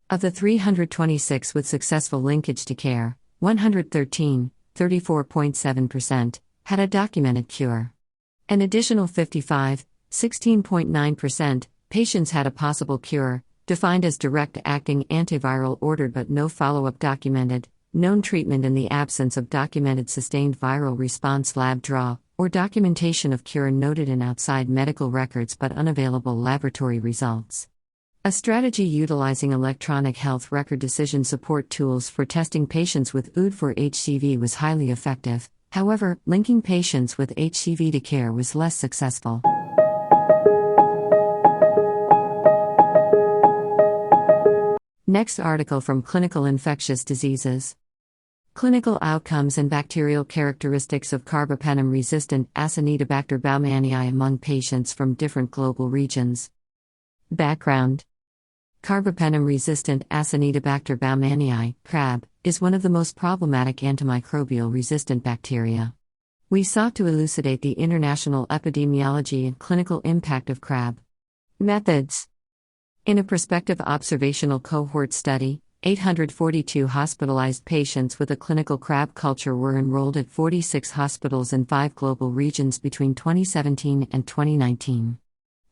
A: Of the 326 with successful linkage to care, 113, 34.7%, had a documented cure. An additional 55, 16.9%, patients had a possible cure, defined as direct-acting antiviral ordered but no follow-up documented, known treatment in the absence of documented sustained viral response lab draw, or documentation of cure noted in outside medical records but unavailable laboratory results. A strategy utilizing electronic health record decision support tools for testing patients with OUD for HCV was highly effective. However, linking patients with HCV to care was less successful. Next article from Clinical Infectious Diseases. Clinical outcomes and bacterial characteristics of carbapenem-resistant Acinetobacter baumannii among patients from different global regions. Background: Carbapenem-resistant Acinetobacter baumannii, CRAB, is one of the most problematic antimicrobial-resistant bacteria. We sought to elucidate the international epidemiology and clinical impact of CRAB. Methods: In a prospective observational cohort study, 842 hospitalized patients with a clinical CRAB culture were enrolled at 46 hospitals in 5 global regions between 2017 and 2019.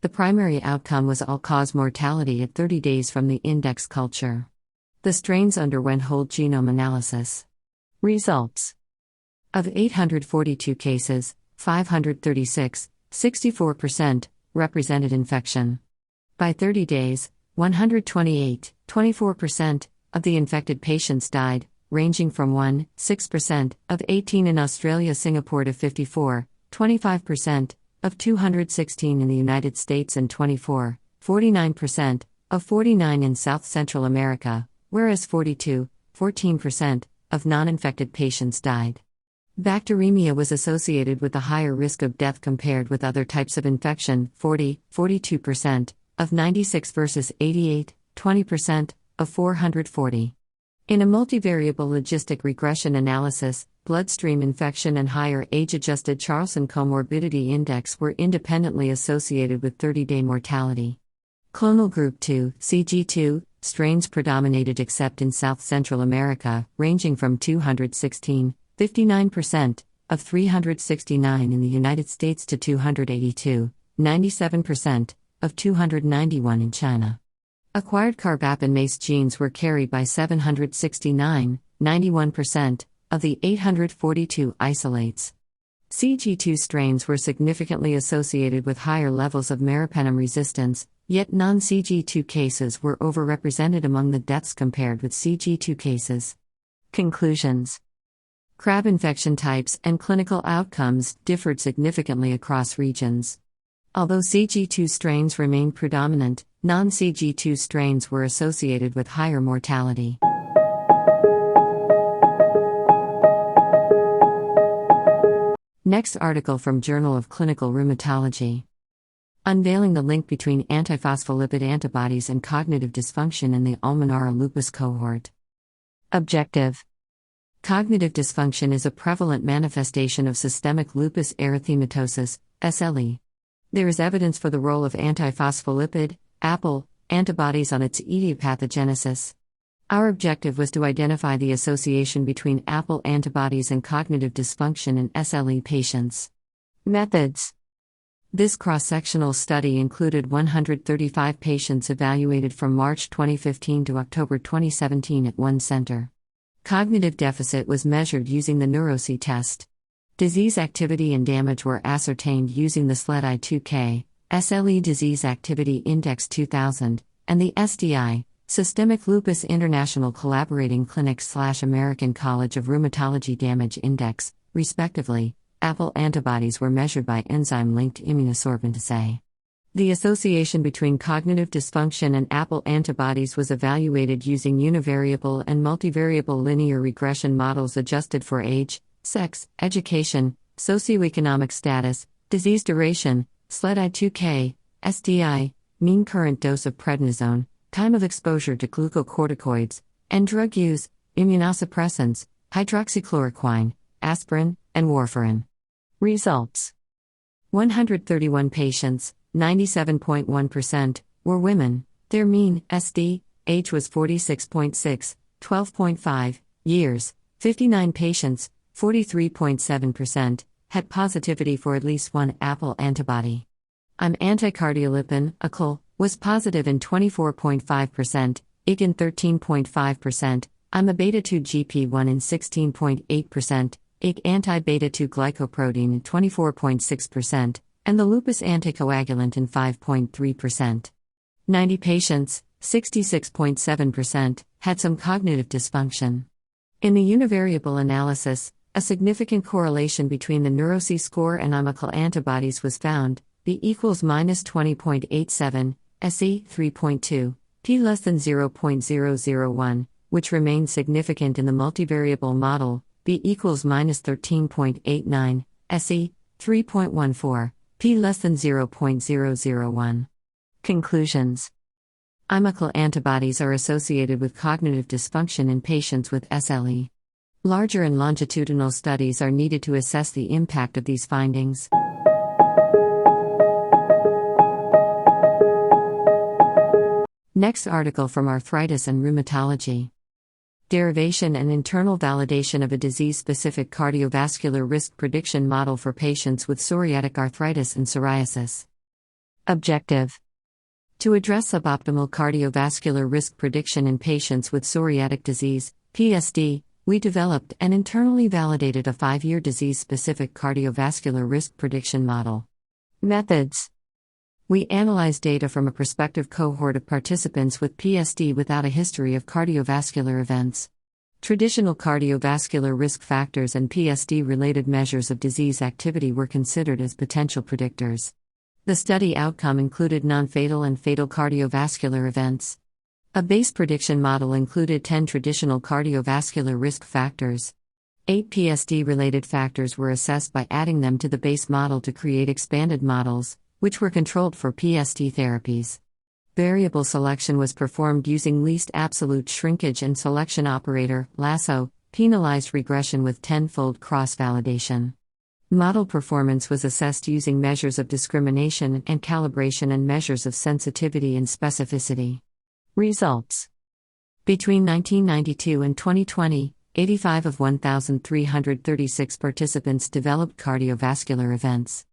A: The primary outcome was all-cause mortality at 30 days from the index culture. The strains underwent whole genome analysis. Results: Of 842 cases, 536, 64%, represented infection. By 30 days, 128, 24%, of the infected patients died, ranging from 1, 6%, of 18 in Australia, Singapore to 54, 25%, of 216 in the United States and 24, 49%, of 49 in South Central America, whereas 42, 14%, of non-infected patients died. Bacteremia was associated with a higher risk of death compared with other types of infection, 40, 42%, of 96 versus 88, 20%, of 440. In a multivariable logistic regression analysis, bloodstream infection and higher age-adjusted Charlson comorbidity index were independently associated with 30-day mortality. Clonal group 2, CG2, strains predominated except in South Central America, ranging from 216, 59%, of 369 in the United States to 282, 97%, of 291 in China. Acquired carbapin-MACE genes were carried by 769, 91%, of the 842 isolates. CG2 strains were significantly associated with higher levels of meropenem resistance, yet non-CG2 cases were overrepresented among the deaths compared with CG2 cases. Conclusions: crab infection types and clinical outcomes differed significantly across regions. Although CG2 strains remained predominant, non-CG2 strains were associated with higher mortality. Next article from Journal of Clinical Rheumatology. Unveiling the link between antiphospholipid antibodies and cognitive dysfunction in the Almenara lupus cohort. Objective: cognitive dysfunction is a prevalent manifestation of systemic lupus erythematosus, SLE. There is evidence for the role of antiphospholipid, APL, antibodies on its etiopathogenesis. Our objective was to identify the association between APL antibodies and cognitive dysfunction in SLE patients. Methods: this cross-sectional study included 135 patients evaluated from March 2015 to October 2017 at one center. Cognitive deficit was measured using the NeuroC test. Disease activity and damage were ascertained using the SLEDAI-2K, SLE Disease Activity Index 2000, and the SDI, Systemic Lupus International Collaborating Clinics/American College of Rheumatology Damage Index, respectively. APL antibodies were measured by enzyme-linked immunosorbent assay. The association between cognitive dysfunction and APL antibodies was evaluated using univariable and multivariable linear regression models adjusted for age, sex, education, socioeconomic status, disease duration, SLEDAI-2K, SDI, mean current dose of prednisone, time of exposure to glucocorticoids, and drug use, immunosuppressants, hydroxychloroquine, aspirin, and warfarin. Results: 131 patients, 97.1%, were women. Their mean SD age was 46.6, 12.5 years. 59 patients, 43.7%, had positivity for at least one APL antibody. I'm anticardiolipin, ACL, was positive in 24.5%, IG in 13.5%, I'm a beta-2 GP1 in 16.8%, IG anti-beta-2 glycoprotein in 24.6%, and the lupus anticoagulant in 5.3%. 90 patients, 66.7%, had some cognitive dysfunction. In the univariable analysis, a significant correlation between the NeuroC score and ACL antibodies was found, B equals -20.87, SE 3.2, P less than 0.001, which remained significant in the multivariable model, B equals -13.89, SE 3.14, P less than 0.001. Conclusions: ACL antibodies are associated with cognitive dysfunction in patients with SLE. Larger and longitudinal studies are needed to assess the impact of these findings. Next article from Arthritis and Rheumatology. Derivation and internal validation of a disease-specific cardiovascular risk prediction model for patients with psoriatic arthritis and psoriasis. Objective: to address suboptimal cardiovascular risk prediction in patients with psoriatic disease, PSD, we developed and internally validated a 5-year disease-specific cardiovascular risk prediction model. Methods: we analyzed data from a prospective cohort of participants with PSD without a history of cardiovascular events. Traditional cardiovascular risk factors and PSD-related measures of disease activity were considered as potential predictors. The study outcome included non-fatal and fatal cardiovascular events. A base prediction model included 10 traditional cardiovascular risk factors. 8 PSD-related factors were assessed by adding them to the base model to create expanded models, which were controlled for PSD therapies. Variable selection was performed using least absolute shrinkage and selection operator, LASSO, penalized regression with 10-fold cross-validation. Model performance was assessed using measures of discrimination and calibration and measures of sensitivity and specificity. Results: between 1992 and 2020, 85 of 1,336 participants developed cardiovascular events.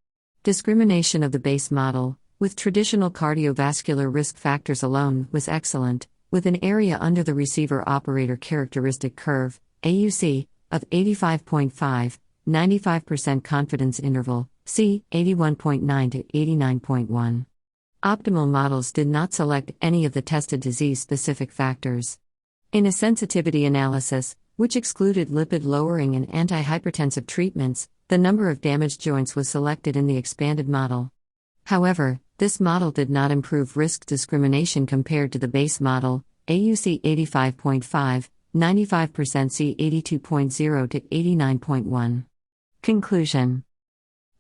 A: Discrimination of the base model, with traditional cardiovascular risk factors alone, was excellent, with an area under the receiver operator characteristic curve, AUC, of 85.5, 95% confidence interval, C, 81.9 to 89.1. Optimal models did not select any of the tested disease-specific factors. In a sensitivity analysis, which excluded lipid-lowering and antihypertensive treatments, the number of damaged joints was selected in the expanded model. However, this model did not improve risk discrimination compared to the base model, AUC 85.5, 95% C 82.0 to 89.1. Conclusion.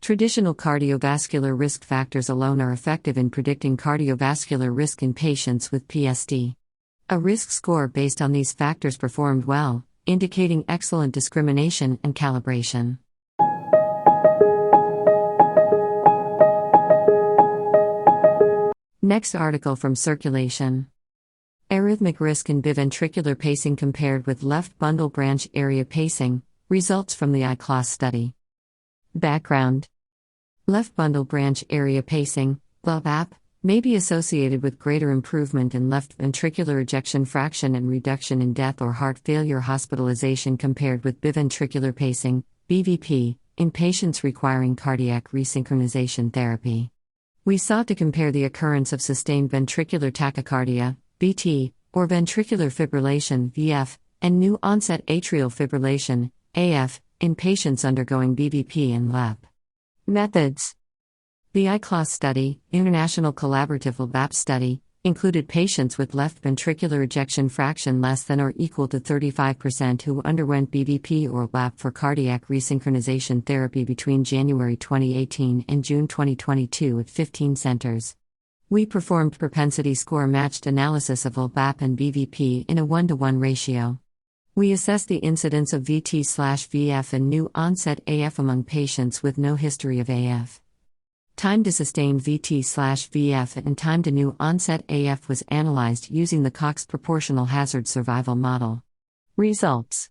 A: Traditional cardiovascular risk factors alone are effective in predicting cardiovascular risk in patients with PSD. A risk score based on these factors performed well, indicating excellent discrimination and calibration. Next article from Circulation. Arrhythmic risk in biventricular pacing compared with left bundle branch area pacing, results from the A.I.O study. Background. Left bundle branch area pacing, LBAP, may be associated with greater improvement in left ventricular ejection fraction and reduction in death or heart failure hospitalization compared with biventricular pacing, BVP, in patients requiring cardiac resynchronization therapy. We sought to compare the occurrence of sustained ventricular tachycardia, VT, or ventricular fibrillation, VF, and new onset atrial fibrillation, AF, in patients undergoing BVP and LAP. Methods. The A.I.O study, International Collaborative LBAP study, included patients with left ventricular ejection fraction less than or equal to 35% who underwent BVP or LAP for cardiac resynchronization therapy between January 2018 and June 2022 at 15 centers. We performed propensity score matched analysis of LBAP and BVP in a 1-to-1 ratio. We assessed the incidence of VT/VF and new onset AF among patients with no history of AF. Time to sustained VT/VF and time to new onset AF was analyzed using the Cox proportional hazard survival model. Results.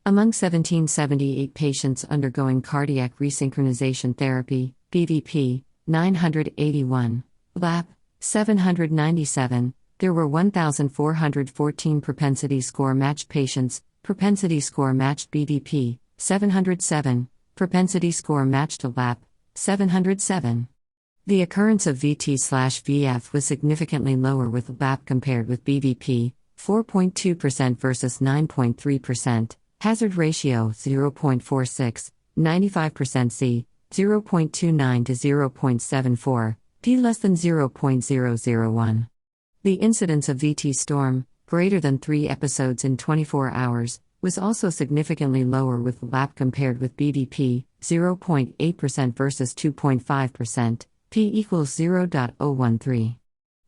A: Among 1778 patients undergoing cardiac resynchronization therapy, BVP, 981, LAP, 797, there were 1,414 propensity score matched patients, propensity score matched BVP, 707, propensity score matched LAP, 707. The occurrence of VT/VF was significantly lower with LAP compared with BVP, 4.2% versus 9.3%, hazard ratio 0.46, 95% C, 0.29 to 0.74, p less than 0.001. The incidence of VT storm, greater than 3 episodes in 24 hours, was also significantly lower with LAP compared with BVP, 0.8% versus 2.5%, p equals 0.013.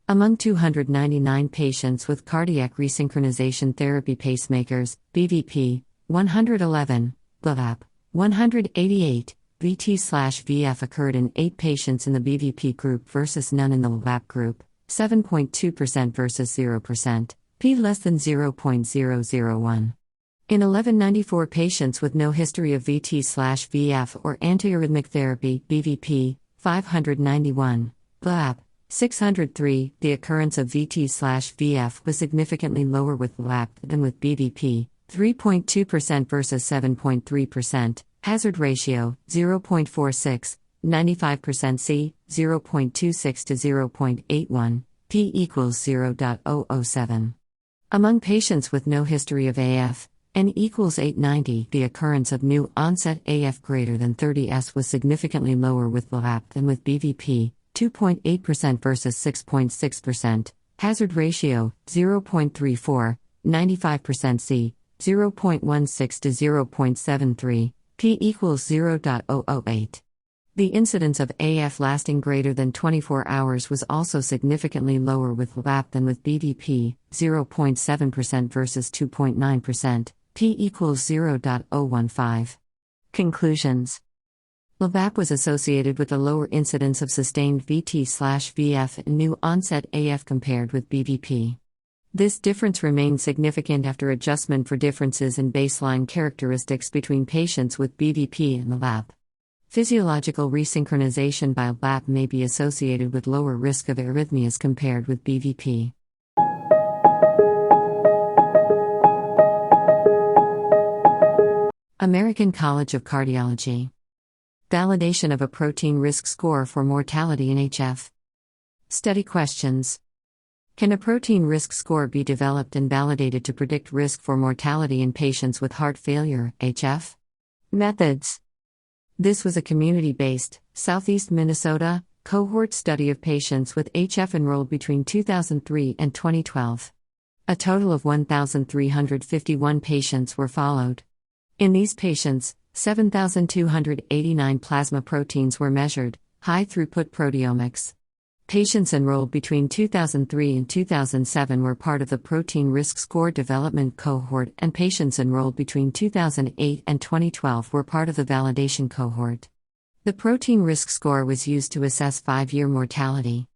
A: Among 299 patients with cardiac resynchronization therapy pacemakers, BVP, 111, LAP, 188, VT/VF occurred in 8 patients in the BVP group versus none in the LAP group, 7.2% versus 0%, p less than 0.001. In 1194 patients with no history of VT/VF or antiarrhythmic therapy, BVP, 591, LAP, 603, the occurrence of VT/VF was significantly lower with LAP than with BVP, 3.2% versus 7.3%, hazard ratio, 0.46, 95% C, 0.26 to 0.81, p equals 0.007. Among patients with no history of AF, N equals 890, the occurrence of new onset AF greater than 30s was significantly lower with LAP than with BVP, 2.8% versus 6.6%, hazard ratio, 0.34, 95% C, 0.16 to 0.73, p equals 0.008. The incidence of AF lasting greater than 24 hours was also significantly lower with LAP than with BVP, 0.7% versus 2.9%, p equals 0.015. Conclusions. LAP was associated with a lower incidence of sustained VT/VF and new onset AF compared with BVP. This difference remained significant after adjustment for differences in baseline characteristics between patients with BVP and LAP. Physiological resynchronization by LAP may be associated with lower risk of arrhythmias compared with BVP. A American College of Cardiology. Validation of a protein risk score for mortality in HF. Study questions. Can a protein risk score be developed and validated to predict risk for mortality in patients with heart failure, HF? Methods. This was a community-based, Southeast Minnesota, cohort study of patients with HF enrolled between 2003 and 2012. A total of 1,351 patients were followed. In these patients, 7,289 plasma proteins were measured, high-throughput proteomics. Patients enrolled between 2003 and 2007 were part of the protein risk score development cohort, and patients enrolled between 2008 and 2012 were part of the validation cohort. The protein risk score was used to assess 5-year mortality.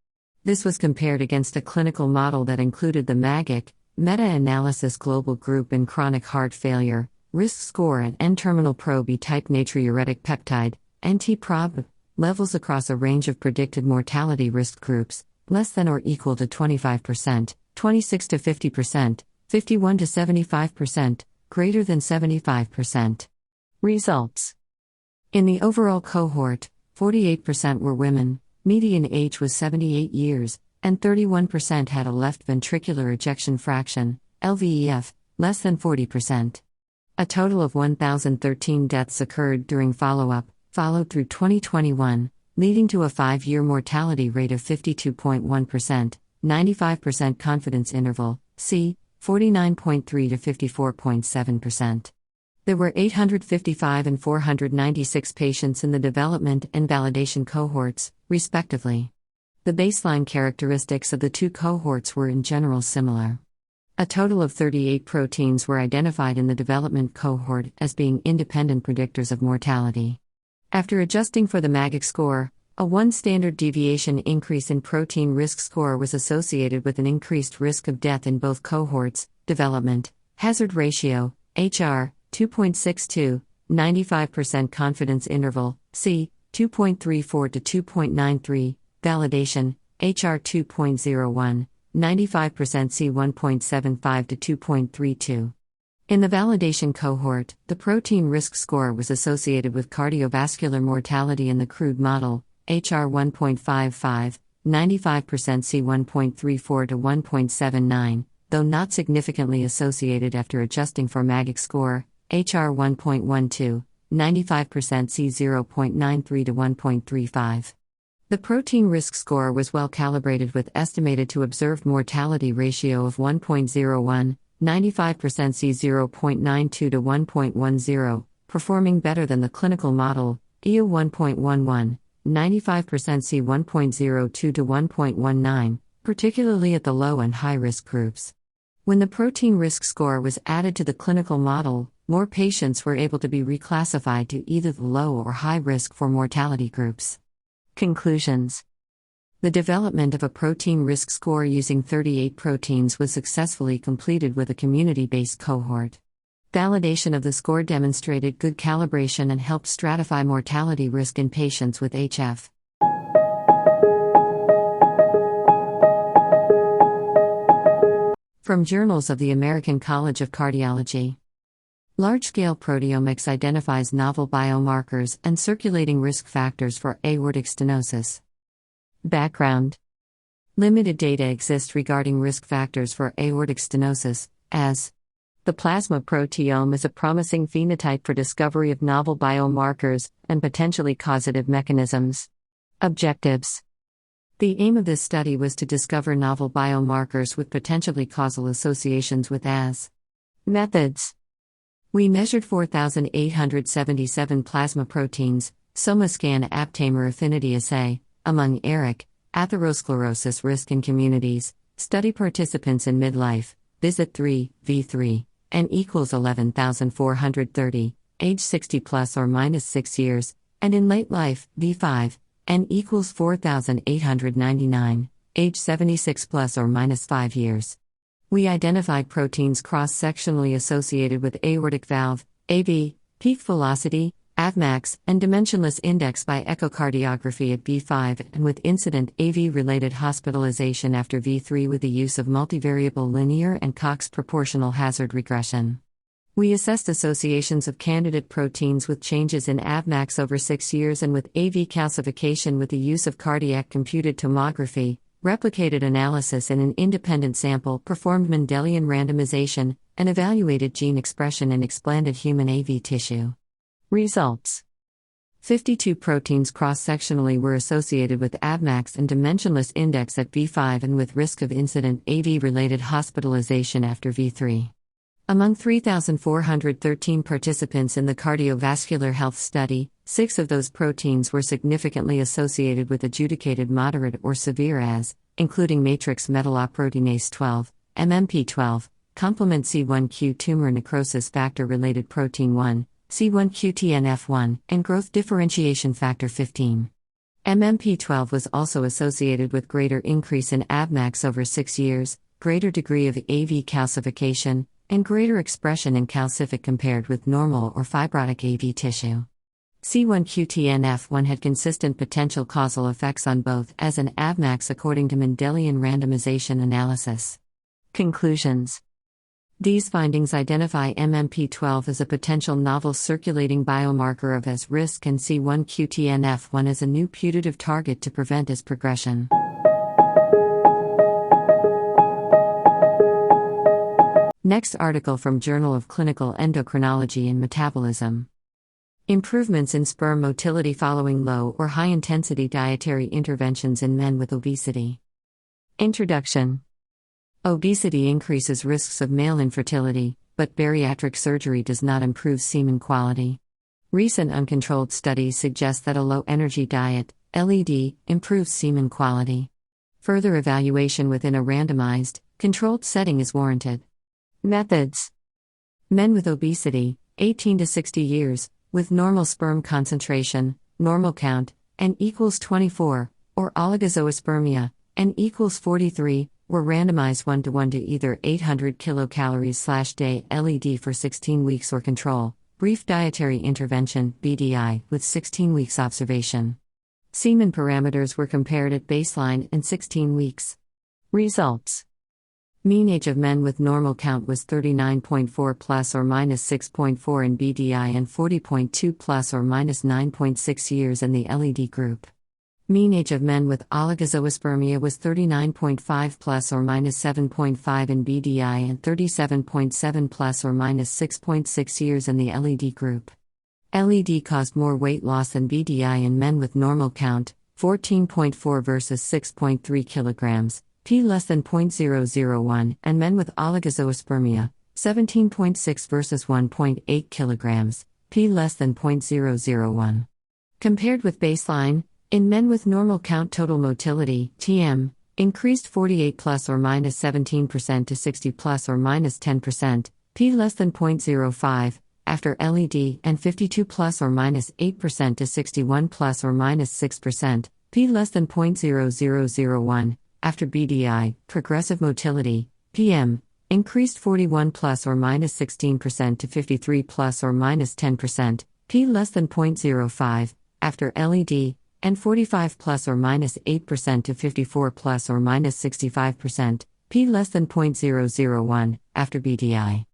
A: This was compared against a clinical model that included the MAGIC, meta-analysis global group in chronic heart failure, risk score and N-terminal pro-B-type natriuretic peptide, NT-prob, levels across a range of predicted mortality risk groups, less than or equal to 25%, 26 to 50%, 51 to 75%, greater than 75%. Results. In the overall cohort, 48% were women, median age was 78 years, and 31% had a left ventricular ejection fraction, LVEF, less than 40%. A total of 1,013 deaths occurred during follow-up, followed through 2021, leading to a 5-year mortality rate of 52.1%, 95% confidence interval, c. 49.3 to 54.7%. There were 855 and 496 patients in the development and validation cohorts, respectively. The baseline characteristics of the two cohorts were in general similar. A total of 38 proteins were identified in the development cohort as being independent predictors of mortality. After adjusting for the MAGIC score, a 1 standard deviation increase in protein risk score was associated with an increased risk of death in both cohorts. Development hazard ratio, HR, 2.62, 95% confidence interval, c. 2.34 to 2.93, validation, HR 2.01, 95% c. 1.75 to 2.32. In the validation cohort, the protein risk score was associated with cardiovascular mortality in the crude model, HR 1.55, 95% c. 1.34 to 1.79, though not significantly associated after adjusting for MAGIC score, HR 1.12, 95% c. 0.93 to 1.35. The protein risk score was well calibrated with estimated to observed mortality ratio of 1.01, 95% c. 0.92 to 1.10, performing better than the clinical model, A.I.O. 1.11, 95% c. 1.02 to 1.19, particularly at the low and high risk groups. When the protein risk score was added to the clinical model, more patients were able to be reclassified to either the low or high risk for mortality groups. Conclusions. The development of a protein risk score using 38 proteins was successfully completed with a community-based cohort. Validation of the score demonstrated good calibration and helped stratify mortality risk in patients with HF. From Journals of the American College of Cardiology. Large-scale proteomics identifies novel biomarkers and circulating risk factors for aortic stenosis. Background. Limited data exist regarding risk factors for aortic stenosis, as the plasma proteome is a promising phenotype for discovery of novel biomarkers and potentially causative mechanisms. Objectives. The aim of this study was to discover novel biomarkers with potentially causal associations with AS. Methods. We measured 4,877 plasma proteins, SomaScan aptamer affinity assay, among ERIC, atherosclerosis risk in communities, study participants in midlife, visit 3, V3, N equals 11,430, age 60 plus or minus 6 years, and in late life, V5, N equals 4,899, age 76 plus or minus 5 years. We identified proteins cross-sectionally associated with aortic valve, AV, peak velocity, AVMAX, and dimensionless index by echocardiography at V5 and with incident AV-related hospitalization after V3 with the use of multivariable linear and Cox proportional hazard regression. We assessed associations of candidate proteins with changes in AVMAX over 6 years and with AV calcification with the use of cardiac computed tomography, replicated analysis in an independent sample, performed Mendelian randomization, and evaluated gene expression in explanted human AV tissue. Results: 52 proteins cross-sectionally were associated with AVMAX and dimensionless index at V5 and with risk of incident AV-related hospitalization after V3. Among 3,413 participants in the cardiovascular health study, 6 of those proteins were significantly associated with adjudicated moderate or severe AS, including matrix metalloproteinase 12, MMP12, complement C1q tumor necrosis factor-related protein 1, C1q-TNF1, and growth differentiation factor 15. MMP12 was also associated with greater increase in AVMAX over 6 years, greater degree of AV calcification, and greater expression in calcific compared with normal or fibrotic AV tissue. C1q-TNF1 had consistent potential causal effects on both AS and AVMAX according to Mendelian randomization analysis. Conclusions: these findings identify MMP12 as a potential novel circulating biomarker of AS risk and C1q-TNF1 as a new putative target to prevent AS progression. Next article from Journal of Clinical Endocrinology and Metabolism. Improvements in sperm motility following low or high-intensity dietary interventions in men with obesity. Introduction. Obesity increases risks of male infertility, but bariatric surgery does not improve semen quality. Recent uncontrolled studies suggest that a low-energy diet, LED, improves semen quality. Further evaluation within a randomized, controlled setting is warranted. Methods. Men with obesity, 18 to 60 years, with normal sperm concentration, normal count, N equals 24, or oligozoospermia, N equals 43, were randomized 1:1 to either 800 kilocalories/day LED for 16 weeks or control, brief dietary intervention (BDI) with 16 weeks observation. Semen parameters were compared at baseline and 16 weeks. Results. Mean age of men with normal count was 39.4 plus or minus 6.4 in BDI and 40.2 plus or minus 9.6 years in the LED group. Mean age of men with oligozoospermia was 39.5 plus or minus 7.5 in BDI and 37.7 plus or minus 6.6 years in the LED group. LED caused more weight loss than BDI in men with normal count, 14.4 versus 6.3 kilograms. P less than 0.001, and men with oligozoospermia, 17.6 versus 1.8 kilograms, P less than 0.001. Compared with baseline, in men with normal count total motility, TM, increased 48 plus or minus 17% to 60 plus or minus 10%, P less than 0.05, after LED, and 52 plus or minus 8% to 61 plus or minus 6%, P less than 0.0001. After BDI, progressive motility, PM, increased 41 plus or minus 16% to 53 plus or minus 10%, P less than 0.05, after LED, and 45 plus or minus 8% to 54 plus or minus 65%, P less than 0.001, after BDI.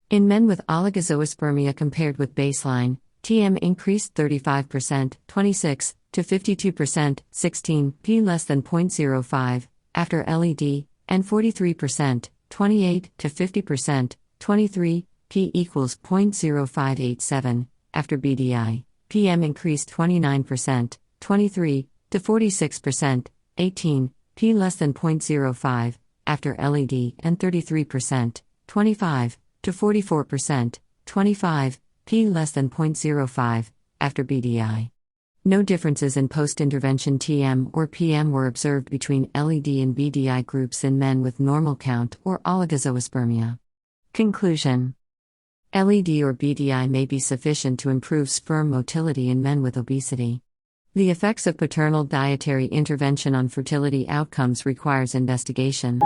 A: In men with oligozoospermia compared with baseline, TM increased 35%, 26, to 52%, 16, P less than 0.05, after LED, and 43%, 28 to 50%, 23, P equals 0.0587, after BDI, PM increased 29%, 23 to 46%, 18, P less than 0.05, after LED, and 33%, 25 to 44%, 25, P less than 0.05, after BDI. No differences in post-intervention TM or PM were observed between LED and BDI groups in men with normal count or oligozoospermia. Conclusion. LED or BDI may be sufficient to improve sperm motility in men with obesity. The effects of paternal dietary intervention on fertility outcomes requires investigation.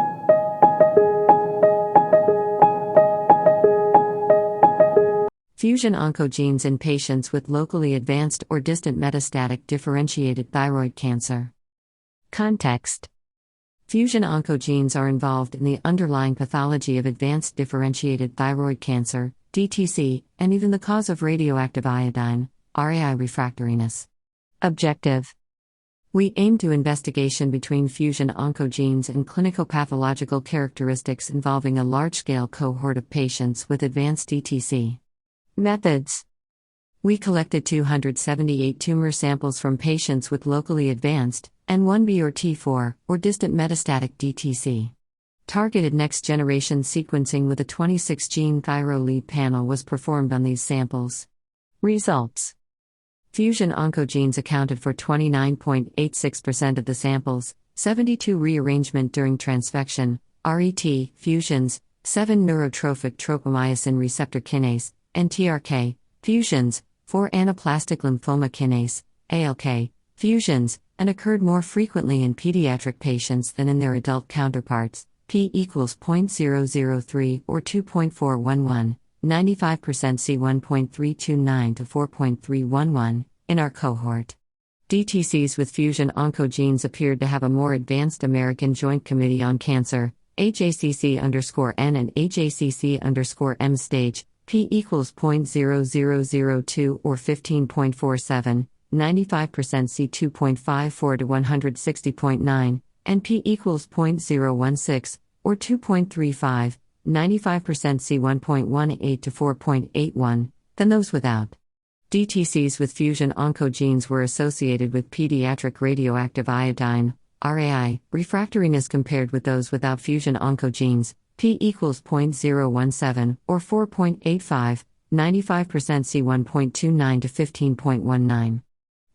A: Fusion oncogenes in patients with locally advanced or distant metastatic differentiated thyroid cancer. Context. Fusion oncogenes are involved in the underlying pathology of advanced differentiated thyroid cancer, DTC, and even the cause of radioactive iodine, RAI refractoriness. Objective: we aim to investigation between fusion oncogenes and clinicopathological characteristics involving a large-scale cohort of patients with advanced DTC. Methods: we collected 278 tumor samples from patients with locally advanced, N1B or T4, or distant metastatic DTC. Targeted next-generation sequencing with a 26-gene thyro-lead panel was performed on these samples. Results: fusion oncogenes accounted for 29.86% of the samples, 72 rearrangement during transfection, RET, fusions, 7 neurotrophic tropomyosin receptor kinase, NTRK, fusions, 4 anaplastic lymphoma kinase, ALK, fusions, and occurred more frequently in pediatric patients than in their adult counterparts, p equals 0.003 or 2.411. 95% C 1.329 to 4.311, in our cohort. DTCs with fusion oncogenes appeared to have a more advanced American Joint Committee on Cancer, AJCC_N and AJCC_M stage, p equals 0.0002 or 15.47, 95% C 2.54 to 160.9, and p equals 0.016, or 2.35, 95% C 1.18 to 4.81, than those without. DTCs with fusion oncogenes were associated with pediatric radioactive iodine, RAI, refractoriness compared with those without fusion oncogenes, p equals 0.017, or 4.85, 95% C 1.29 to 15.19.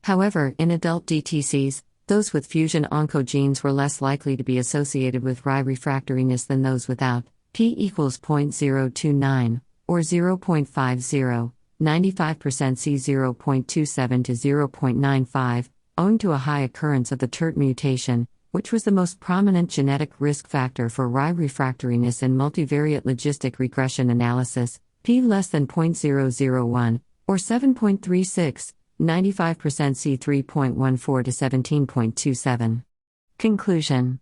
A: However, in adult DTCs, those with fusion oncogenes were less likely to be associated with RAI refractoriness than those without, p equals 0.029, or 0.50, 95% C 0.27 to 0.95, owing to a high occurrence of the TERT mutation, which was the most prominent genetic risk factor for RAI refractoriness in multivariate logistic regression analysis, p less than 0.001, or 7.36, 95% C 3.14 to 17.27. Conclusion: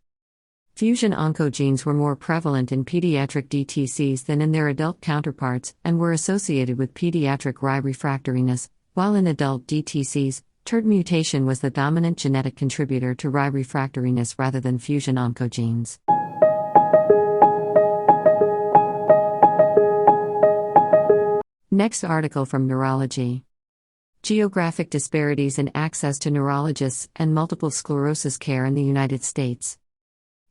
A: fusion oncogenes were more prevalent in pediatric DTCs than in their adult counterparts and were associated with pediatric RAI refractoriness, while in adult DTCs, TERT mutation was the dominant genetic contributor to RAI refractoriness rather than fusion oncogenes. Next article from Neurology. Geographic disparities in access to neurologists and multiple sclerosis care in the United States.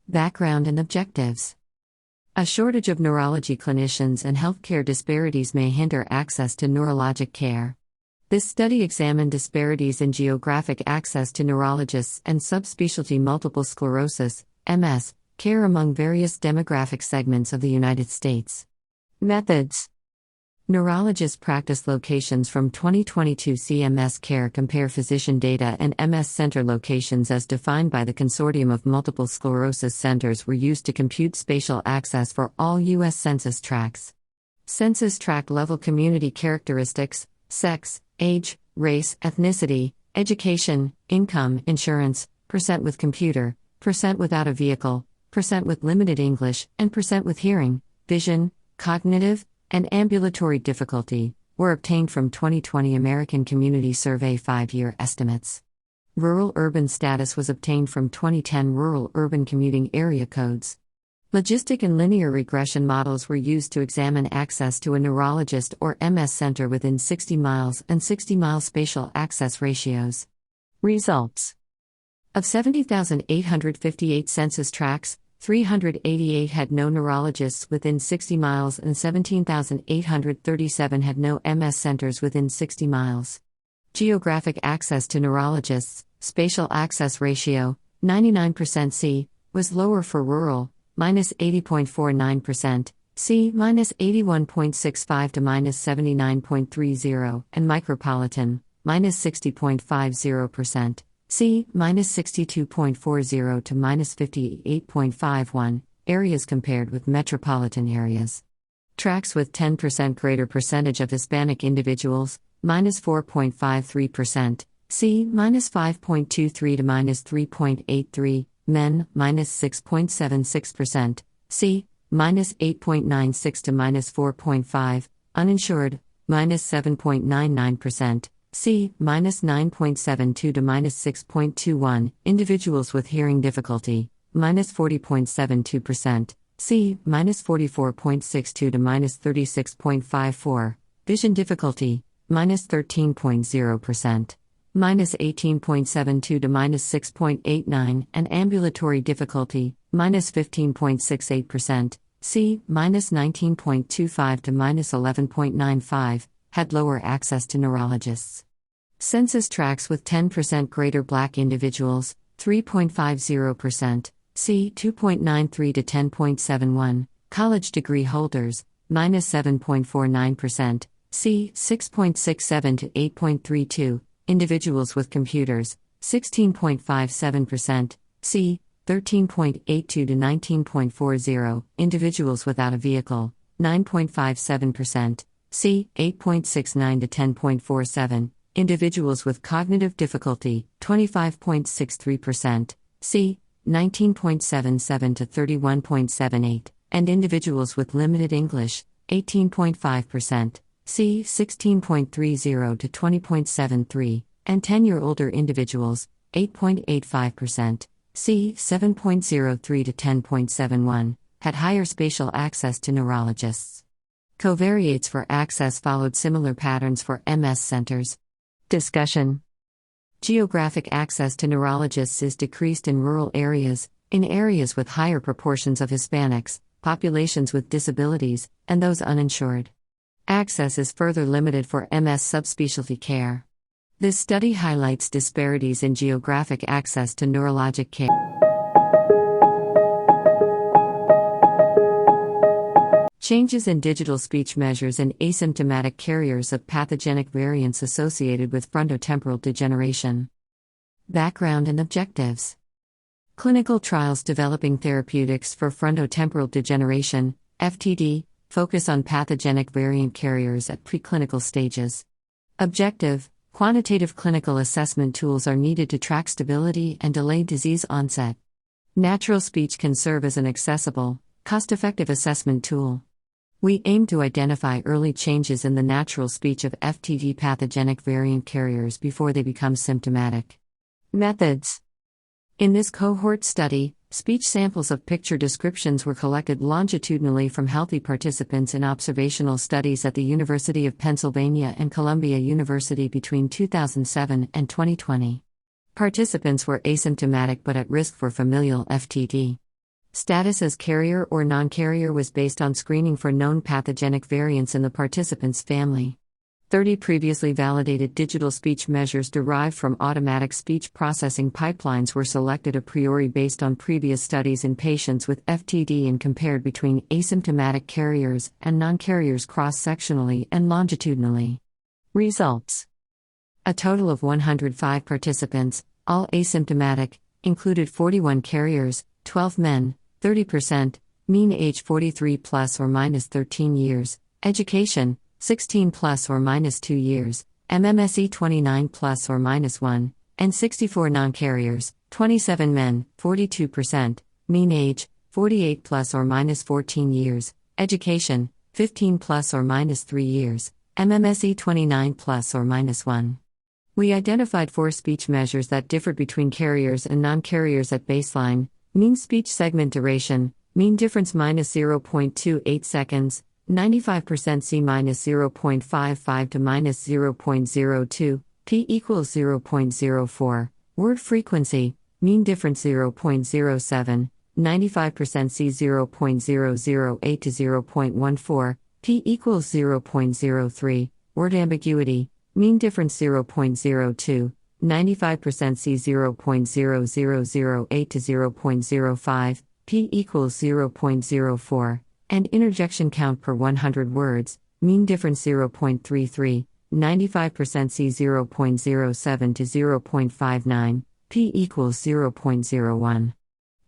A: Background and objectives. A shortage of neurology clinicians and healthcare disparities may hinder access to neurologic care. This study examined disparities in geographic access to neurologists and subspecialty multiple sclerosis, MS, care among various demographic segments of the United States. Methods. Neurologist practice locations from 2022 CMS Care compare physician data and MS center locations as defined by the Consortium of Multiple Sclerosis Centers were used to compute spatial access for all U.S. census tracts. Census tract level community characteristics, sex, age, race, ethnicity, education, income, insurance, percent with computer, percent without a vehicle, percent with limited English, and percent with hearing, vision, cognitive, and ambulatory difficulty, were obtained from 2020 American Community Survey 5-year estimates. Rural-urban status was obtained from 2010 rural-urban commuting area codes. Logistic and linear regression models were used to examine access to a neurologist or MS center within 60 miles and 60-mile spatial access ratios. Results. Of 70,858 census tracts, 388 had no neurologists within 60 miles and 17,837 had no MS centers within 60 miles. Geographic access to neurologists, spatial access ratio, 99% C, was lower for rural, minus 80.49%, C, minus 81.65 to minus 79.30, and micropolitan, minus 60.50%. C, minus 62.40 to minus 58.51, areas compared with metropolitan areas. Tracts with 10% greater percentage of Hispanic individuals, minus 4.53%, C, minus 5.23 to minus 3.83, men, minus 6.76%, C, minus 8.96 to minus 4.5, uninsured, minus 7.99%, C, minus 9.72 to minus 6.21, individuals with hearing difficulty, minus 40.72%, C, minus 44.62 to minus 36.54, vision difficulty, minus 13.0%, minus 18.72 to minus 6.89, and ambulatory difficulty, minus 15.68%, C, minus 19.25 to minus 11.95, had lower access to neurologists. Census tracts with 10% greater Black individuals, 3.50%, C, 2.93 to 10.71, college degree holders, minus 7.49%, C, 6.67 to 8.32, individuals with computers, 16.57%, C, 13.82 to 19.40, individuals without a vehicle, 9.57%, C, 8.69 to 10.47, individuals with cognitive difficulty, 25.63%, C, 19.77 to 31.78, and individuals with limited English, 18.5%, C, 16.30 to 20.73, and 10-year-older individuals, 8.85%, C, 7.03 to 10.71, had higher spatial access to neurologists. Covariates for access followed similar patterns for MS centers. Discussion. Geographic access to neurologists is decreased in rural areas, in areas with higher proportions of Hispanics, populations with disabilities, and those uninsured. Access is further limited for MS subspecialty care. This study highlights disparities in geographic access to neurologic care. Changes in digital speech measures in asymptomatic carriers of pathogenic variants associated with frontotemporal degeneration. Background and objectives. Clinical trials developing therapeutics for frontotemporal degeneration, FTD, focus on pathogenic variant carriers at preclinical stages. Objective: quantitative clinical assessment tools are needed to track stability and delay disease onset. Natural speech can serve as an accessible, cost-effective assessment tool. We aim to identify early changes in the natural speech of FTD pathogenic variant carriers before they become symptomatic. Methods. In this cohort study, speech samples of picture descriptions were collected longitudinally from healthy participants in observational studies at the University of Pennsylvania and Columbia University between 2007 and 2020. Participants were asymptomatic but at risk for familial FTD. Status as carrier or non-carrier was based on screening for known pathogenic variants in the participant's family. 30 previously validated digital speech measures derived from automatic speech processing pipelines were selected a priori based on previous studies in patients with FTD and compared between asymptomatic carriers and non-carriers cross-sectionally and longitudinally. Results. A total of 105 participants, all asymptomatic, included 41 carriers, 12 men, 30%, mean age 43 plus or minus 13 years, education, 16 plus or minus 2 years, MMSE 29 plus or minus 1, and 64 non-carriers, 27 men, 42%, mean age, 48 plus or minus 14 years, education, 15 plus or minus 3 years, MMSE 29 plus or minus 1. We identified 4 speech measures that differed between carriers and non-carriers at baseline: mean speech segment duration, mean difference minus 0.28 seconds, 95% C minus 0.55 to minus 0.02, P equals 0.04, word frequency, mean difference 0.07, 95% C 0.008 to 0.14, P equals 0.03, word ambiguity, mean difference 0.02, 95% C 0.0008 to 0.05, P equals 0.04, and interjection count per 100 words, mean difference 0.33, 95% C 0.07 to 0.59, P equals 0.01.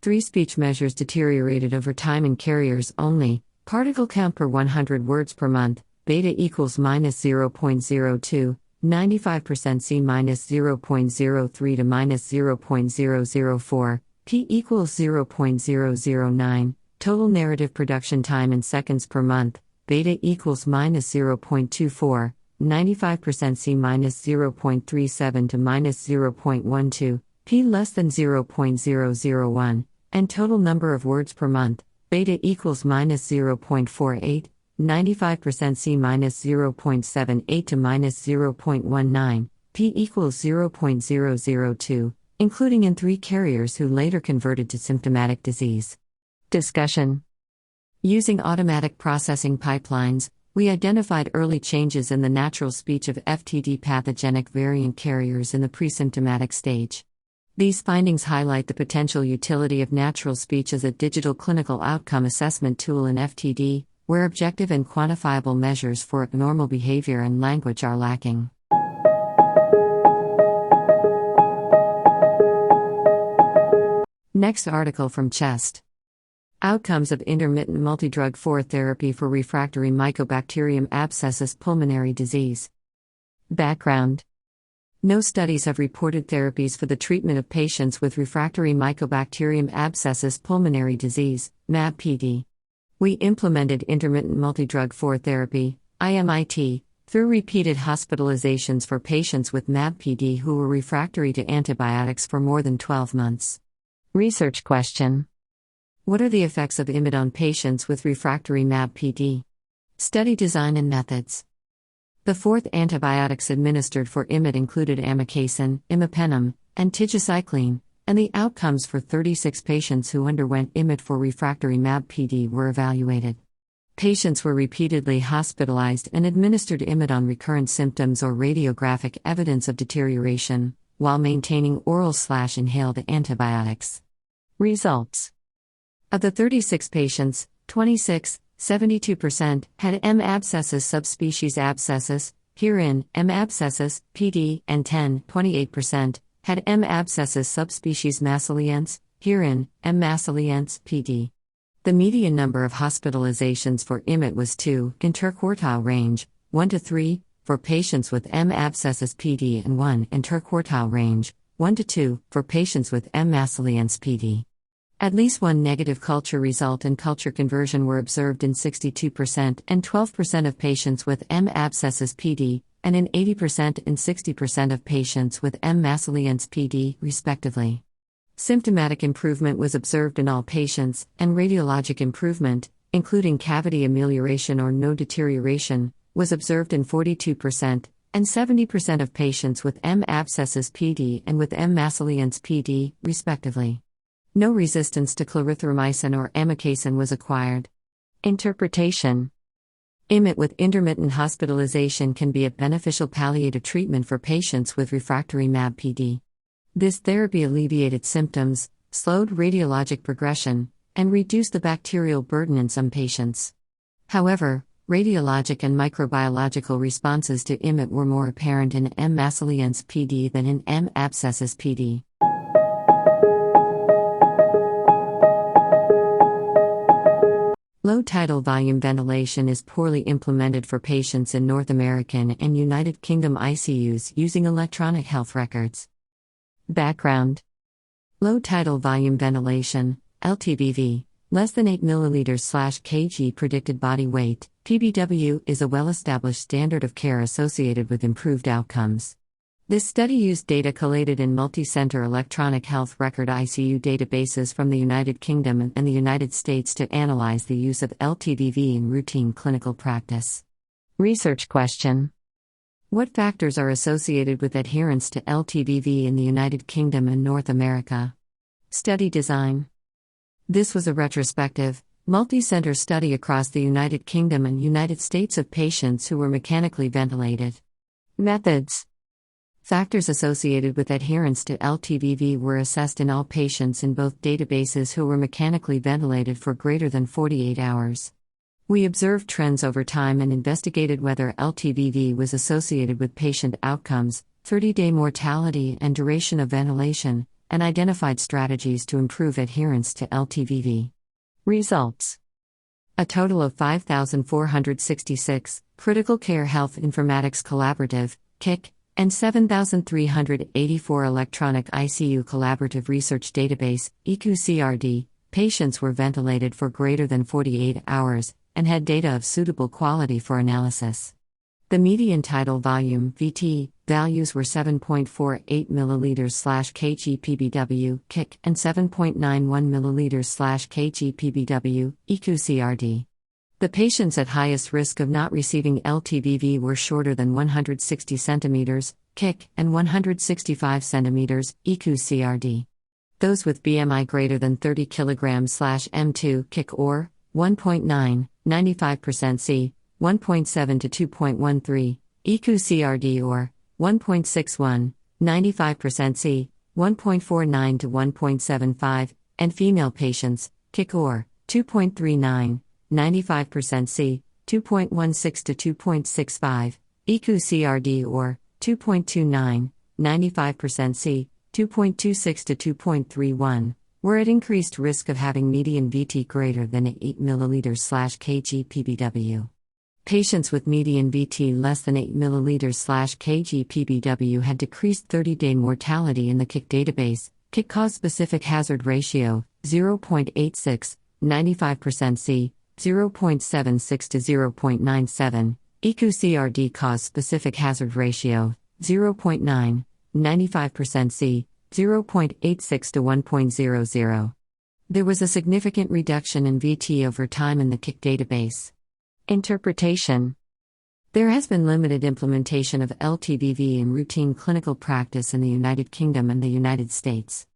A: 3 speech measures deteriorated over time in carriers only: particle count per 100 words per month, beta equals minus 0.02, 95% C minus 0.03 to minus 0.004, P equals 0.009, total narrative production time in seconds per month, beta equals minus 0.24, 95% C minus 0.37 to minus 0.12, P less than 0.001, and total number of words per month, beta equals minus 0.48, 95% C minus 0.78 to minus 0.19, P equals 0.002, including in 3 carriers who later converted to symptomatic disease. Discussion. Using automatic processing pipelines, we identified early changes in the natural speech of FTD pathogenic variant carriers in the presymptomatic stage. These findings highlight the potential utility of natural speech as a digital clinical outcome assessment tool in FTD, where objective and quantifiable measures for abnormal behavior and language are lacking. Next article from Chest. Outcomes of intermittent multidrug 4 therapy for refractory Mycobacterium abscessus pulmonary disease. Background. No studies have reported therapies for the treatment of patients with refractory Mycobacterium abscessus pulmonary disease, MAB-PD. We implemented intermittent multidrug 4 therapy, IMIT, through repeated hospitalizations for patients with MAB-PD who were refractory to antibiotics for more than 12 months. Research question. What are the effects of IMiD on patients with refractory MAB-PD? Study design and methods. The 4th antibiotics administered for IMiD included amikacin, imipenem, and tigecycline, and the outcomes for 36 patients who underwent IMiD for refractory MAB-PD were evaluated. Patients were repeatedly hospitalized and administered IMiD on recurrent symptoms or radiographic evidence of deterioration, while maintaining oral/inhaled antibiotics. Results. Of the 36 patients, 72% had M. abscessus subspecies abscessus, herein M. abscessus, PD, and 28% had M. abscessus subspecies massiliense, herein M. massiliense, PD. The median number of hospitalizations for IMiD was 2, interquartile range, 1 to 3, for patients with M. abscessus PD and 1, interquartile range, 1 to 2, for patients with M. massiliense PD. At least one negative culture result and culture conversion were observed in 62% and 12% of patients with M. abscessus PD, and in 80% and 60% of patients with M. massiliense PD, respectively. Symptomatic improvement was observed in all patients, and radiologic improvement, including cavity amelioration or no deterioration, was observed in 42% and 70% of patients with M. abscessus PD and with M. massiliense PD, respectively. No resistance to clarithromycin or amikacin was acquired. Interpretation. IMiD with intermittent hospitalization can be a beneficial palliative treatment for patients with refractory MAB-PD. This therapy alleviated symptoms, slowed radiologic progression, and reduced the bacterial burden in some patients. However, radiologic and microbiological responses to IMiD were more apparent in M. massiliense PD than in M. abscessus PD. Low tidal volume ventilation is poorly implemented for patients in North American and United Kingdom ICUs using electronic health records. Background. Low tidal volume ventilation, LTVV, less than 8 ml/kg predicted body weight, PBW, is a well-established standard of care associated with improved outcomes. This study used data collated in multi-center electronic health record ICU databases from the United Kingdom and the United States to analyze the use of LTVV in routine clinical practice. Research question. What factors are associated with adherence to LTVV in the United Kingdom and North America? Study design. This was a retrospective, multi-center study across the United Kingdom and United States of patients who were mechanically ventilated. Methods. Factors associated with adherence to LTVV were assessed in all patients in both databases who were mechanically ventilated for greater than 48 hours. We observed trends over time and investigated whether LTVV was associated with patient outcomes, 30-day mortality and duration of ventilation, and identified strategies to improve adherence to LTVV. Results. A total of 5,466, Critical Care Health Informatics Collaborative, KIC, and 7,384 Electronic ICU Collaborative Research Database, EQCRD, patients were ventilated for greater than 48 hours, and had data of suitable quality for analysis. The median tidal volume (VT) values were 7.48 ml/kg PBW (KIC) and 7.91 ml/kg PBW (EQ/CRD). The patients at highest risk of not receiving LTVV were shorter than 160 cm (KIC) and 165 cm (EQ/CRD). Those with BMI greater than 30 kg/m2 (KIC) or 1.9, 95% C, 1.7 to 2.13, EQ/CRD or 1.61, 95% C, 1.49 to 1.75, and female patients, KIC or 2.39, 95% C, 2.16 to 2.65, EQ/CRD or 2.29, 95% C, 2.26 to 2.31, were at increased risk of having median VT greater than 8 ml/kg PBW. Patients with median VT less than 8 ml/kg PBW had decreased 30-day mortality in the KIC database. KIC cause-specific hazard ratio 0.86, 95% C, 0.76 to 0.97, EQ/CRD cause-specific hazard ratio 0.9, 95% C, 0.86 to 1.00. There was a significant reduction in VT over time in the KIC database. Interpretation. There has been limited implementation of LTVV in routine clinical practice in the United Kingdom and the United States.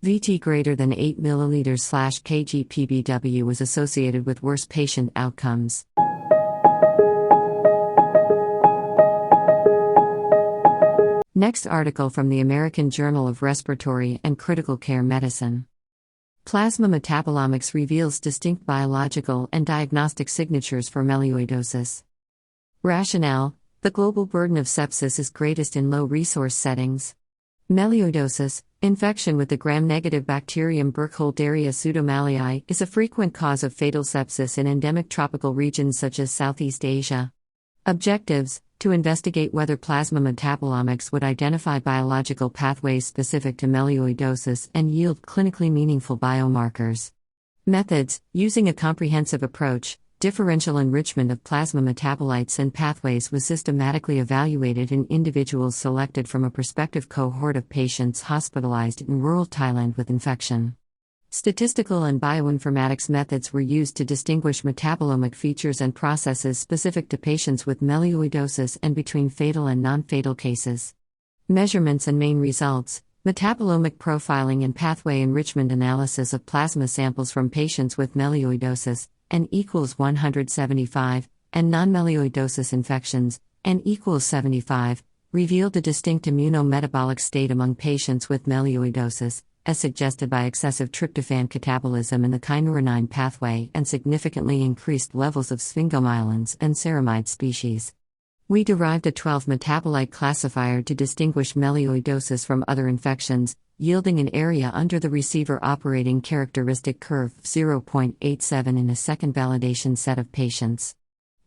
A: VT greater than 8 ml/kg PBW was associated with worse patient outcomes. Next article from the American Journal of Respiratory and Critical Care Medicine. Plasma metabolomics reveals distinct biological and diagnostic signatures for melioidosis. Rationale: the global burden of sepsis is greatest in low-resource settings. Melioidosis, infection with the gram-negative bacterium Burkholderia pseudomallei, is a frequent cause of fatal sepsis in endemic tropical regions such as Southeast Asia. Objectives: to investigate whether plasma metabolomics would identify biological pathways specific to melioidosis and yield clinically meaningful biomarkers. Methods: using a comprehensive approach, differential enrichment of plasma metabolites and pathways was systematically evaluated in individuals selected from a prospective cohort of patients hospitalized in rural Thailand with infection. Statistical and bioinformatics methods were used to distinguish metabolomic features and processes specific to patients with melioidosis and between fatal and non-fatal cases. Measurements and main results: metabolomic profiling and pathway enrichment analysis of plasma samples from patients with melioidosis, N equals 175, and non-melioidosis infections, N equals 75, revealed a distinct immunometabolic state among patients with melioidosis, as suggested by excessive tryptophan catabolism in the kynurenine pathway and significantly increased levels of sphingomyelins and ceramide species. We derived a 12 metabolite classifier to distinguish melioidosis from other infections, yielding an area under the receiver operating characteristic curve of 0.87 in a second validation set of patients.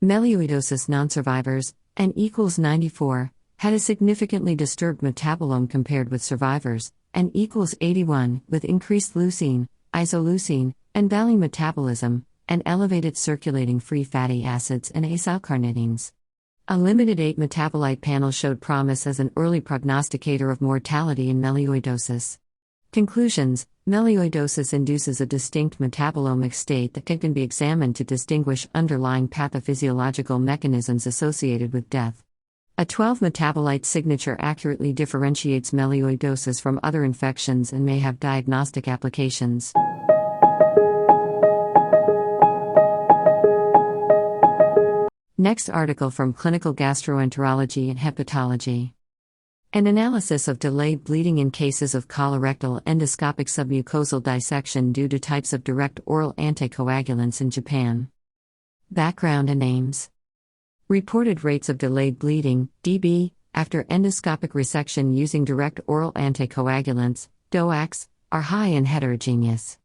A: Melioidosis non-survivors, N equals 94, had a significantly disturbed metabolome compared with survivors, N equals 81, with increased leucine, isoleucine, and valine metabolism, and elevated circulating free fatty acids and acylcarnitines. A limited 8 metabolite panel showed promise as an early prognosticator of mortality in melioidosis. Conclusions: melioidosis induces a distinct metabolomic state that can be examined to distinguish underlying pathophysiological mechanisms associated with death. A 12 metabolite signature accurately differentiates melioidosis from other infections and may have diagnostic applications. Next article from Clinical Gastroenterology and Hepatology. An analysis of delayed bleeding in cases of colorectal endoscopic submucosal dissection due to types of direct oral anticoagulants in Japan. Background and aims. Reported rates of delayed bleeding, DB, after endoscopic resection using direct oral anticoagulants, DOACs, are high and heterogeneous.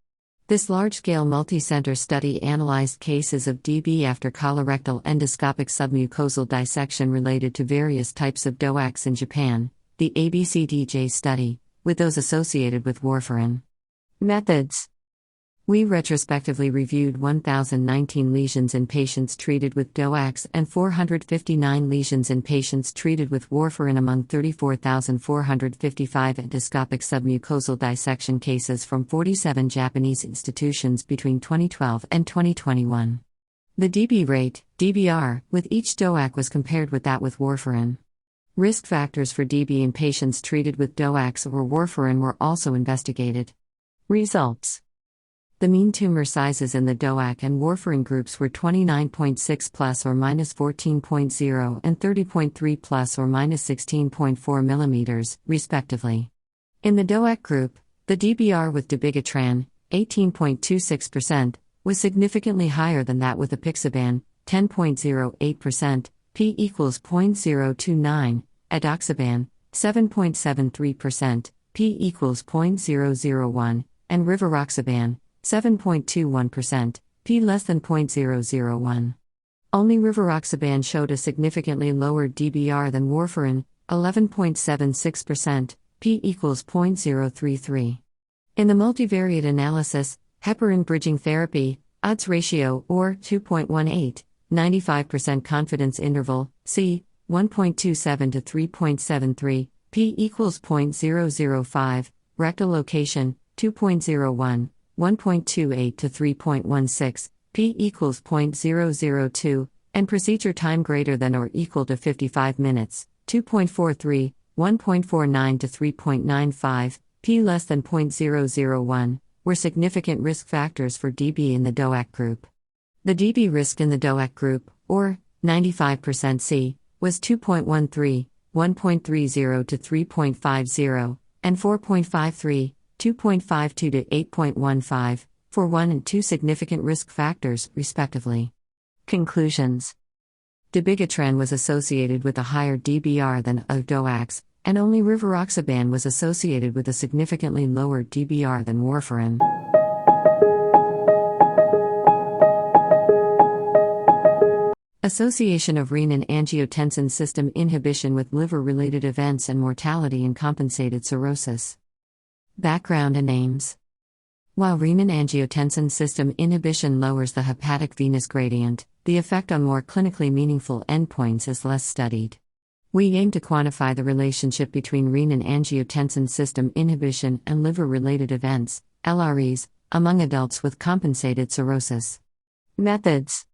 A: This large-scale multi-center study analyzed cases of DB after colorectal endoscopic submucosal dissection related to various types of DOACs in Japan, the ABCDJ study, with those associated with warfarin. Methods: We retrospectively reviewed 1,019 lesions in patients treated with DOACs and 459 lesions in patients treated with warfarin among 34,455 endoscopic submucosal dissection cases from 47 Japanese institutions between 2012 and 2021. The DB rate, DBR, with each DOAC was compared with that with warfarin. Risk factors for DB in patients treated with DOACs or warfarin were also investigated. Results: the mean tumor sizes in the DOAC and warfarin groups were 29.6 plus or minus 14.0 and 30.3 plus or minus 16.4 mm, respectively. In the DOAC group, the DBR with dabigatran, 18.26%, was significantly higher than that with apixaban, 10.08%, p equals 0.029, edoxaban, 7.73%, p equals 0.001, and rivaroxaban, 7.21%, p less than 0.001. Only rivaroxaban showed a significantly lower DBR than warfarin, 11.76%, p equals 0.033. In the multivariate analysis, heparin bridging therapy, odds ratio, or 2.18, 95% confidence interval, c. 1.27 to 3.73, p equals 0.005, rectal location, 2.01, 1.28 to 3.16, p equals 0.002, and procedure time greater than or equal to 55 minutes, 2.43, 1.49 to 3.95, p less than 0.001, were significant risk factors for DB in the DOAC group. The DB risk in the DOAC group, or 95% C, was 2.13, 1.30 to 3.50, and 4.53, 2.52 to 8.15, for 1 and 2 significant risk factors, respectively. Conclusions: dabigatran was associated with a higher DBR than other DOACs, and only rivaroxaban was associated with a significantly lower DBR than warfarin. Association of renin-angiotensin system inhibition with liver-related events and mortality in compensated cirrhosis. Background and aims. While renin-angiotensin system inhibition lowers the hepatic venous gradient, the effect on more clinically meaningful endpoints is less studied. We aim to quantify the relationship between renin-angiotensin system inhibition and liver-related events, LREs, among adults with compensated cirrhosis. Methods.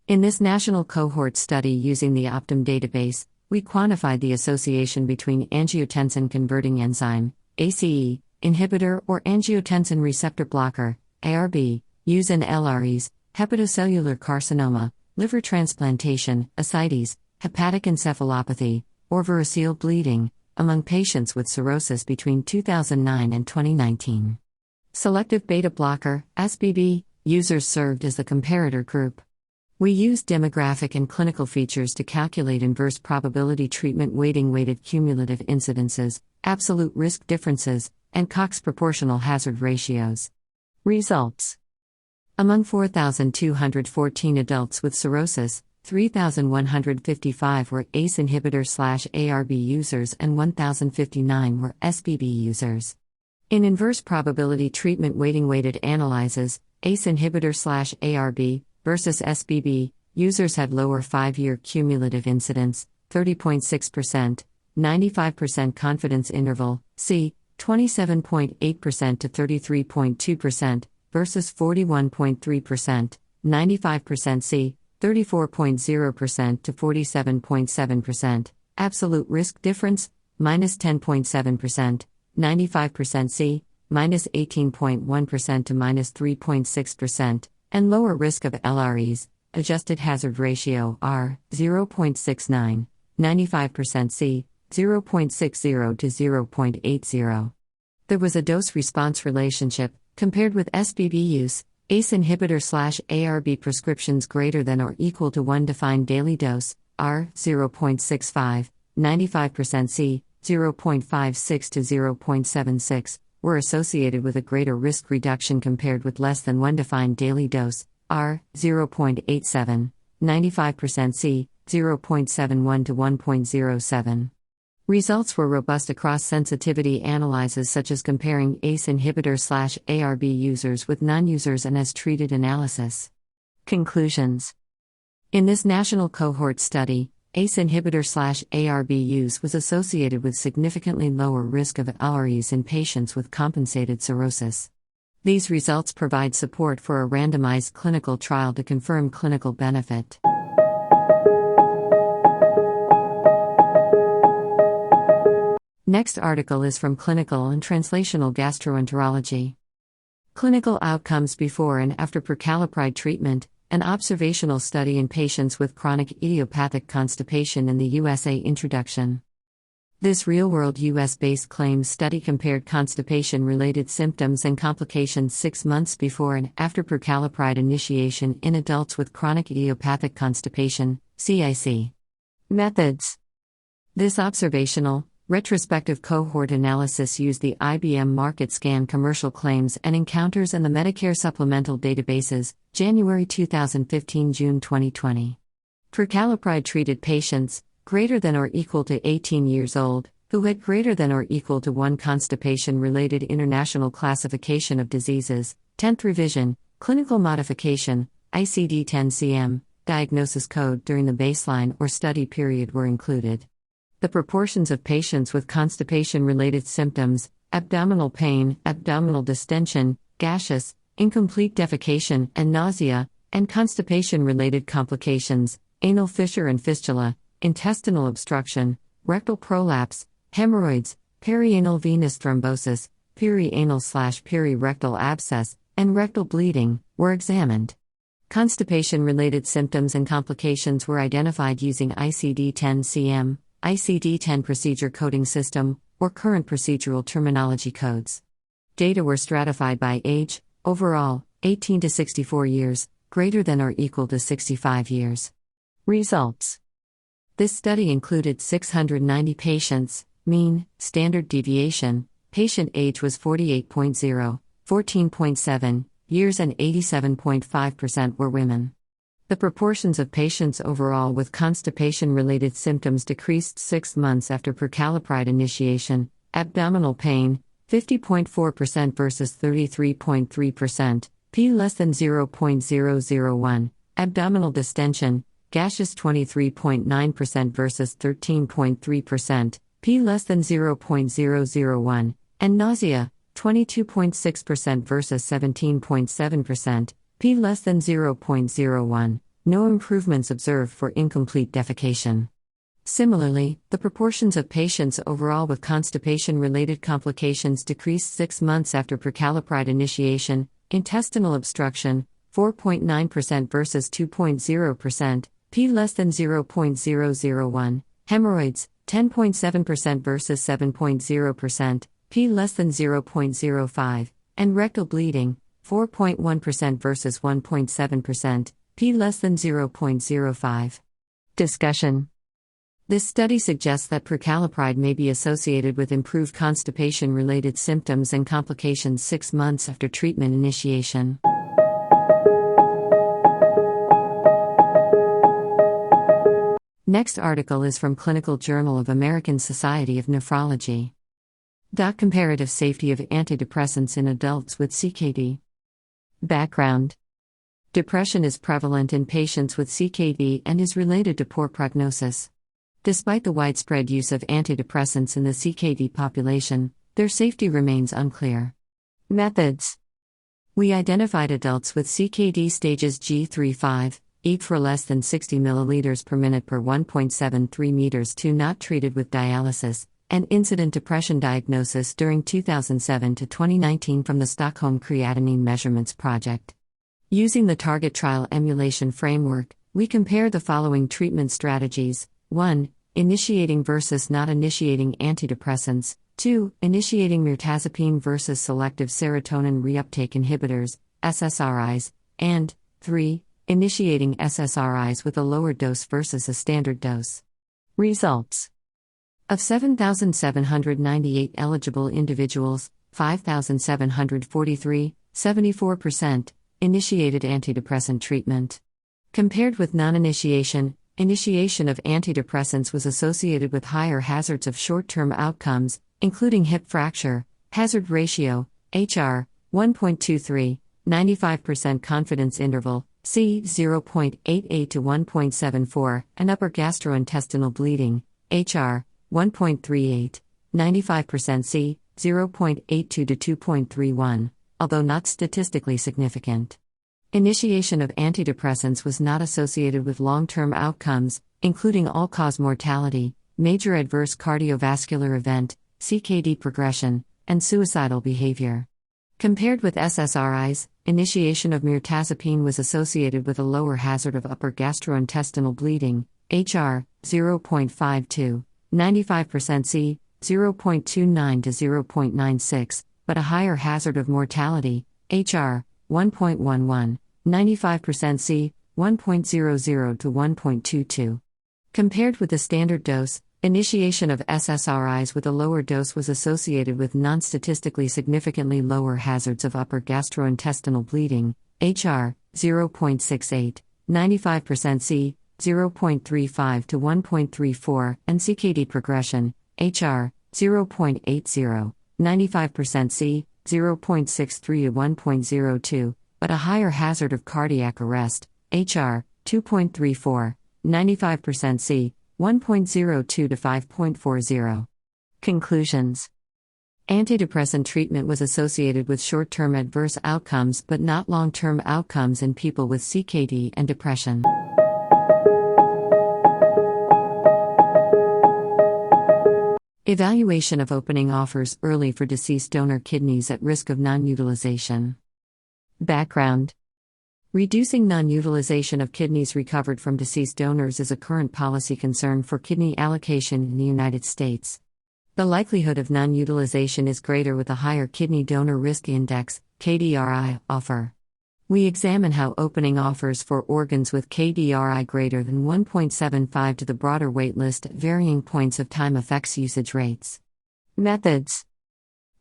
A: In this national cohort study using the Optum database, we quantified the association between angiotensin-converting enzyme, ACE, inhibitor or angiotensin receptor blocker, ARB, use in LREs, hepatocellular carcinoma, liver transplantation, ascites, hepatic encephalopathy, or variceal bleeding, among patients with cirrhosis between 2009 and 2019. Selective beta blocker, SBB, users served as the comparator group. We used demographic and clinical features to calculate inverse probability treatment weighting weighted cumulative incidences, absolute risk differences, and Cox proportional hazard ratios. Results. Among 4,214 adults with cirrhosis, 3,155 were ACE inhibitor/ARB users and 1,059 were SBB users. In inverse probability treatment weighting weighted analyses, ACE inhibitor/ARB versus SBB, users had lower 5-year cumulative incidence, 30.6%, 95% confidence interval, c. 27.8% to 33.2%, versus 41.3%, 95% c. 34.0% to 47.7%, absolute risk difference, minus 10.7%, 95% c. minus 18.1% to minus 3.6%, and lower risk of LREs, adjusted hazard ratio R, 0.69, 95% C, 0.60 to 0.80. There was a dose-response relationship, compared with SBB use, ACE inhibitor/ARB prescriptions greater than or equal to 1 defined daily dose, R, 0.65, 95% C, 0.56 to 0.76, were associated with a greater risk reduction compared with less than 1 defined daily dose, R, 0.87, 95% C, 0.71 to 1.07. Results were robust across sensitivity analyses such as comparing ACE inhibitor/ARB users with non-users and as treated analysis. Conclusions. In this national cohort study, ACE inhibitor/ARB use was associated with significantly lower risk of ARIs in patients with compensated cirrhosis. These results provide support for a randomized clinical trial to confirm clinical benefit. Next article is from Clinical and Translational Gastroenterology. Clinical outcomes before and after precalipride treatment, an observational study in patients with chronic idiopathic constipation in the USA. Introduction. This real-world US-based claims study compared constipation-related symptoms and complications 6 months before and after precalipride initiation in adults with chronic idiopathic constipation, CIC. Methods. This observational, retrospective cohort analysis used the IBM MarketScan commercial claims and encounters and the Medicare supplemental databases, January 2015–June 2020. Precalipride treated patients, greater than or equal to 18 years old, who had greater than or equal to 1 constipation-related international classification of diseases, 10th revision, clinical modification, ICD-10-CM, diagnosis code during the baseline or study period were included. The proportions of patients with constipation-related symptoms, abdominal pain, abdominal distension, gaseous, incomplete defecation and nausea, and constipation-related complications, anal fissure and fistula, intestinal obstruction, rectal prolapse, hemorrhoids, perianal venous thrombosis, perianal/perirectal abscess, and rectal bleeding, were examined. Constipation-related symptoms and complications were identified using ICD-10-CM, ICD-10 procedure coding system, or current procedural terminology codes. Data were stratified by age, overall, 18 to 64 years, greater than or equal to 65 years. Results. This study included 690 patients, mean, standard deviation, patient age was 48.0, 14.7 years and 87.5% were women. The proportions of patients overall with constipation-related symptoms decreased 6 months after precalipride initiation, abdominal pain, 50.4% versus 33.3%, p less than 0.001, abdominal distension, gaseous 23.9% versus 13.3%, p less than 0.001, and nausea, 22.6% versus 17.7%, p less than 0.01, no improvements observed for incomplete defecation. Similarly, the proportions of patients overall with constipation-related complications decreased 6 months after precalipride initiation, intestinal obstruction, 4.9% versus 2.0%, p less than 0.001, hemorrhoids, 10.7% versus 7.0%, p less than 0.05, and rectal bleeding, 4.1% versus 1.7%, p less than 0.05. Discussion. This study suggests that precalipride may be associated with improved constipation-related symptoms and complications 6 months after treatment initiation. Next article is from Clinical Journal of American Society of Nephrology. Comparative safety of antidepressants in adults with CKD. Background. Depression is prevalent in patients with CKD and is related to poor prognosis. Despite the widespread use of antidepressants in the CKD population, their safety remains unclear. Methods. We identified adults with CKD stages G3-5, eat for less than 60 ml per minute per 1.73 meters 2 not treated with dialysis, and incident depression diagnosis during 2007 to 2019 from the Stockholm Creatinine Measurements Project. Using the target trial emulation framework, we compare the following treatment strategies: 1. Initiating versus not initiating antidepressants, 2. Initiating mirtazapine versus selective serotonin reuptake inhibitors, SSRIs, and 3. Initiating SSRIs with a lower dose versus a standard dose. Results. Of 7,798 eligible individuals, 5,743, 74%, initiated antidepressant treatment. Compared with non-initiation, initiation of antidepressants was associated with higher hazards of short-term outcomes, including hip fracture, hazard ratio, HR, 1.23, 95% confidence interval, C 0.88 to 1.74, and upper gastrointestinal bleeding, HR, 1.38, 95% C, 0.82 to 2.31, although not statistically significant. Initiation of antidepressants was not associated with long-term outcomes, including all-cause mortality, major adverse cardiovascular event, CKD progression, and suicidal behavior. Compared with SSRIs, initiation of mirtazapine was associated with a lower hazard of upper gastrointestinal bleeding, HR, 0.52, 95% C, 0.29 to 0.96, but a higher hazard of mortality, HR, 1.11, 95% C, 1.00 to 1.22. Compared with the standard dose, initiation of SSRIs with a lower dose was associated with non-statistically significantly lower hazards of upper gastrointestinal bleeding, HR, 0.68, 95% C, 0.35 to 1.34, and CKD progression, HR, 0.80, 95% C, 0.63 to 1.02, but a higher hazard of cardiac arrest, HR, 2.34, 95% C, 1.02 to 5.40. Conclusions. Antidepressant treatment was associated with short-term adverse outcomes but not long-term outcomes in people with CKD and depression. Evaluation of opening offers early for deceased donor kidneys at risk of non-utilization. Background. Reducing non-utilization of kidneys recovered from deceased donors is a current policy concern for kidney allocation in the United States. The likelihood of non-utilization is greater with a higher kidney donor risk index, KDRI, offer. We examine how opening offers for organs with KDRI greater than 1.75 to the broader waitlist at varying points of time affects usage rates. Methods.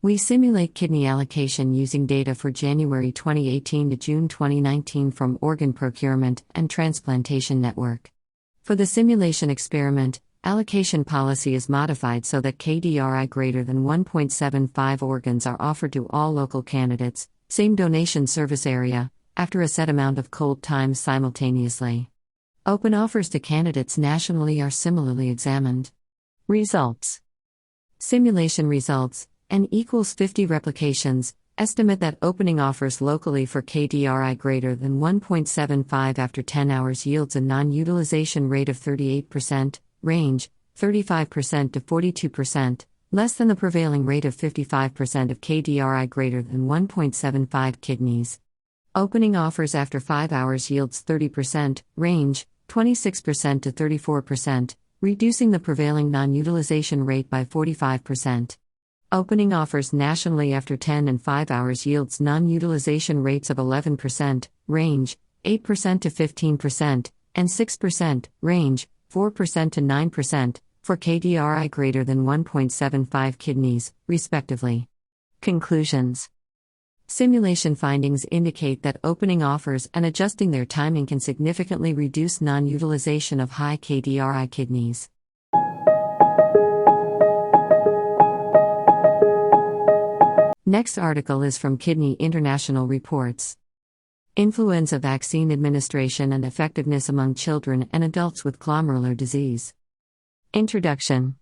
A: We simulate kidney allocation using data for January 2018 to June 2019 from Organ Procurement and Transplantation Network. For the simulation experiment, allocation policy is modified so that KDRI greater than 1.75 organs are offered to all local candidates, same donation service area, after a set amount of cold times simultaneously. Open offers to candidates nationally are similarly examined. Results. Simulation results. N equals 50 replications, estimate that opening offers locally for KDRI greater than 1.75 after 10 hours yields a non-utilization rate of 38%, range, 35% to 42%, less than the prevailing rate of 55% of KDRI greater than 1.75 kidneys. Opening offers after 5 hours yields 30%, range, 26% to 34%, reducing the prevailing non-utilization rate by 45%. Opening offers nationally after 10 and 5 hours yields non-utilization rates of 11%, range, 8% to 15%, and 6%, range, 4% to 9%, for KDRI greater than 1.75 kidneys, respectively. Conclusions. Simulation findings indicate that opening offers and adjusting their timing can significantly reduce non-utilization of high KDRI kidneys. Next article is from Kidney International Reports. Influenza vaccine administration and effectiveness among children and adults with glomerular disease. Introduction.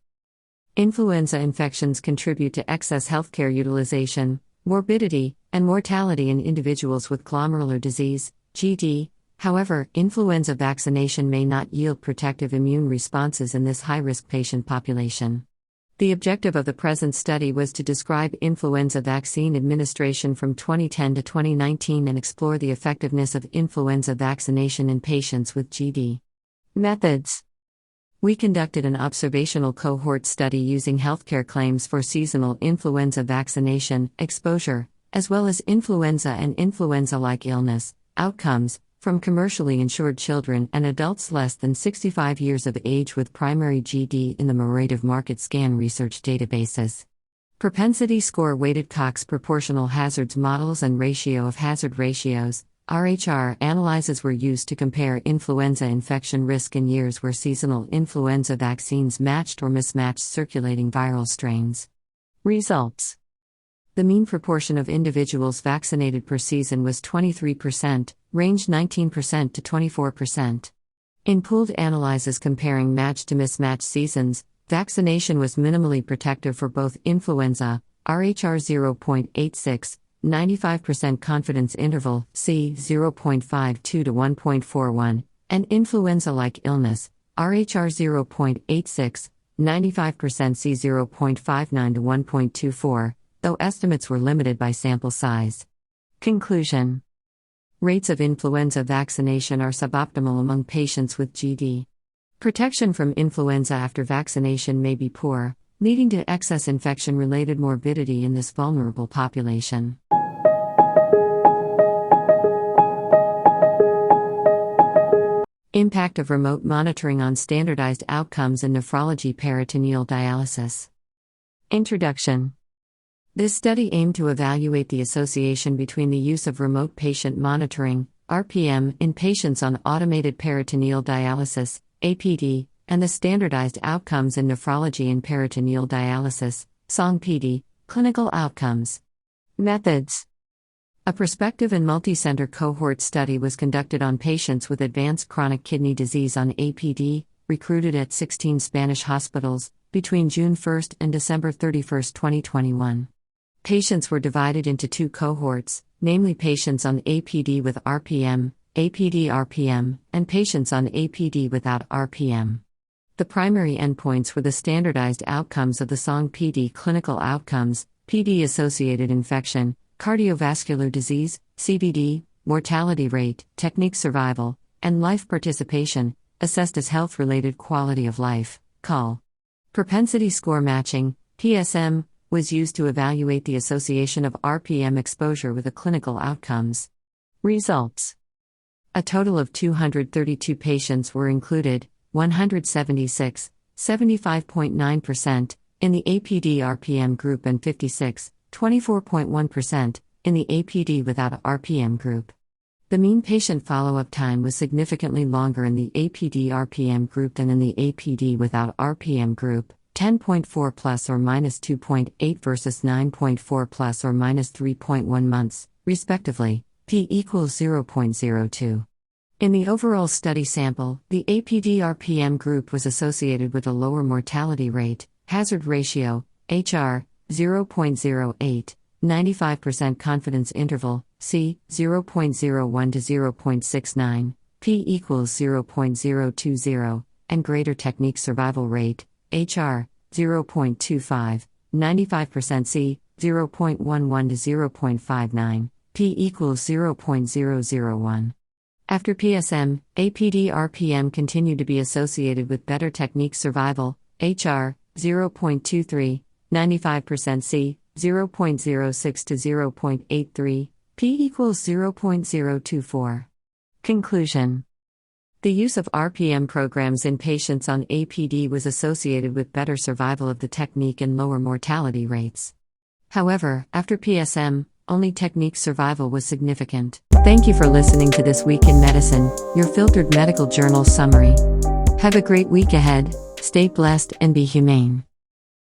A: Influenza infections contribute to excess healthcare utilization, morbidity, and mortality in individuals with glomerular disease, GD. However, influenza vaccination may not yield protective immune responses in this high-risk patient population. The objective of the present study was to describe influenza vaccine administration from 2010 to 2019 and explore the effectiveness of influenza vaccination in patients with GD. Methods. We conducted an observational cohort study using healthcare claims for seasonal influenza vaccination, exposure, as well as influenza and influenza-like illness, outcomes, from commercially insured children and adults less than 65 years of age with primary GD in the Mortality market scan research databases. Propensity score weighted Cox proportional hazards models and ratio of hazard ratios, RHR analyses were used to compare influenza infection risk in years where seasonal influenza vaccines matched or mismatched circulating viral strains. Results: the mean proportion of individuals vaccinated per season was 23%, ranged 19% to 24%. In pooled analyses comparing matched to mismatched seasons, vaccination was minimally protective for both influenza, RHR 0.86, 95% confidence interval, C 0.52 to 1.41, and influenza-like illness, RHR 0.86, 95% C 0.59 to 1.24, though estimates were limited by sample size. Conclusion: rates of influenza vaccination are suboptimal among patients with GD. Protection from influenza after vaccination may be poor, leading to excess infection-related morbidity in this vulnerable population. Impact of remote monitoring on standardized outcomes in nephrology peritoneal dialysis. Introduction. This study aimed to evaluate the association between the use of remote patient monitoring, RPM, in patients on automated peritoneal dialysis, APD, and the standardized outcomes in nephrology and peritoneal dialysis, SONG-PD, clinical outcomes. Methods. A prospective and multicenter cohort study was conducted on patients with advanced chronic kidney disease on APD, recruited at 16 Spanish hospitals, between June 1 and December 31, 2021. Patients were divided into two cohorts, namely patients on APD with RPM, APD-RPM, and patients on APD without RPM. The primary endpoints were the standardized outcomes of the SONG-PD clinical outcomes, PD-associated infection, cardiovascular disease, CVD, mortality rate, technique survival, and life participation, assessed as health-related quality of life, CAL. Propensity score matching, PSM, was used to evaluate the association of RPM exposure with the clinical outcomes. Results. A total of 232 patients were included, 176, 75.9%, in the APD-RPM group and 56, 24.1%, in the APD without RPM group. The mean patient follow-up time was significantly longer in the APD-RPM group than in the APD without RPM group, 10.4 plus or minus 2.8 versus 9.4 plus or minus 3.1 months, respectively, p equals 0.02. In the overall study sample, the APD-RPM group was associated with a lower mortality rate, hazard ratio, HR, 0.08, 95% confidence interval, C, 0.01 to 0.69, p equals 0.020, and greater technique survival rate, HR, 0.25, 95% C, 0.11 to 0.59, p equals 0.001. After PSM, APD-RPM continued to be associated with better technique survival, HR, 0.23, 95% C, 0.06 to 0.83, p equals 0.024. Conclusion. The use of RPM programs in patients on APD was associated with better survival of the technique and lower mortality rates. However, after PSM, only technique survival was significant. Thank you for listening to This Week in Medicine, your filtered medical journal summary. Have a great week ahead, stay blessed and be humane.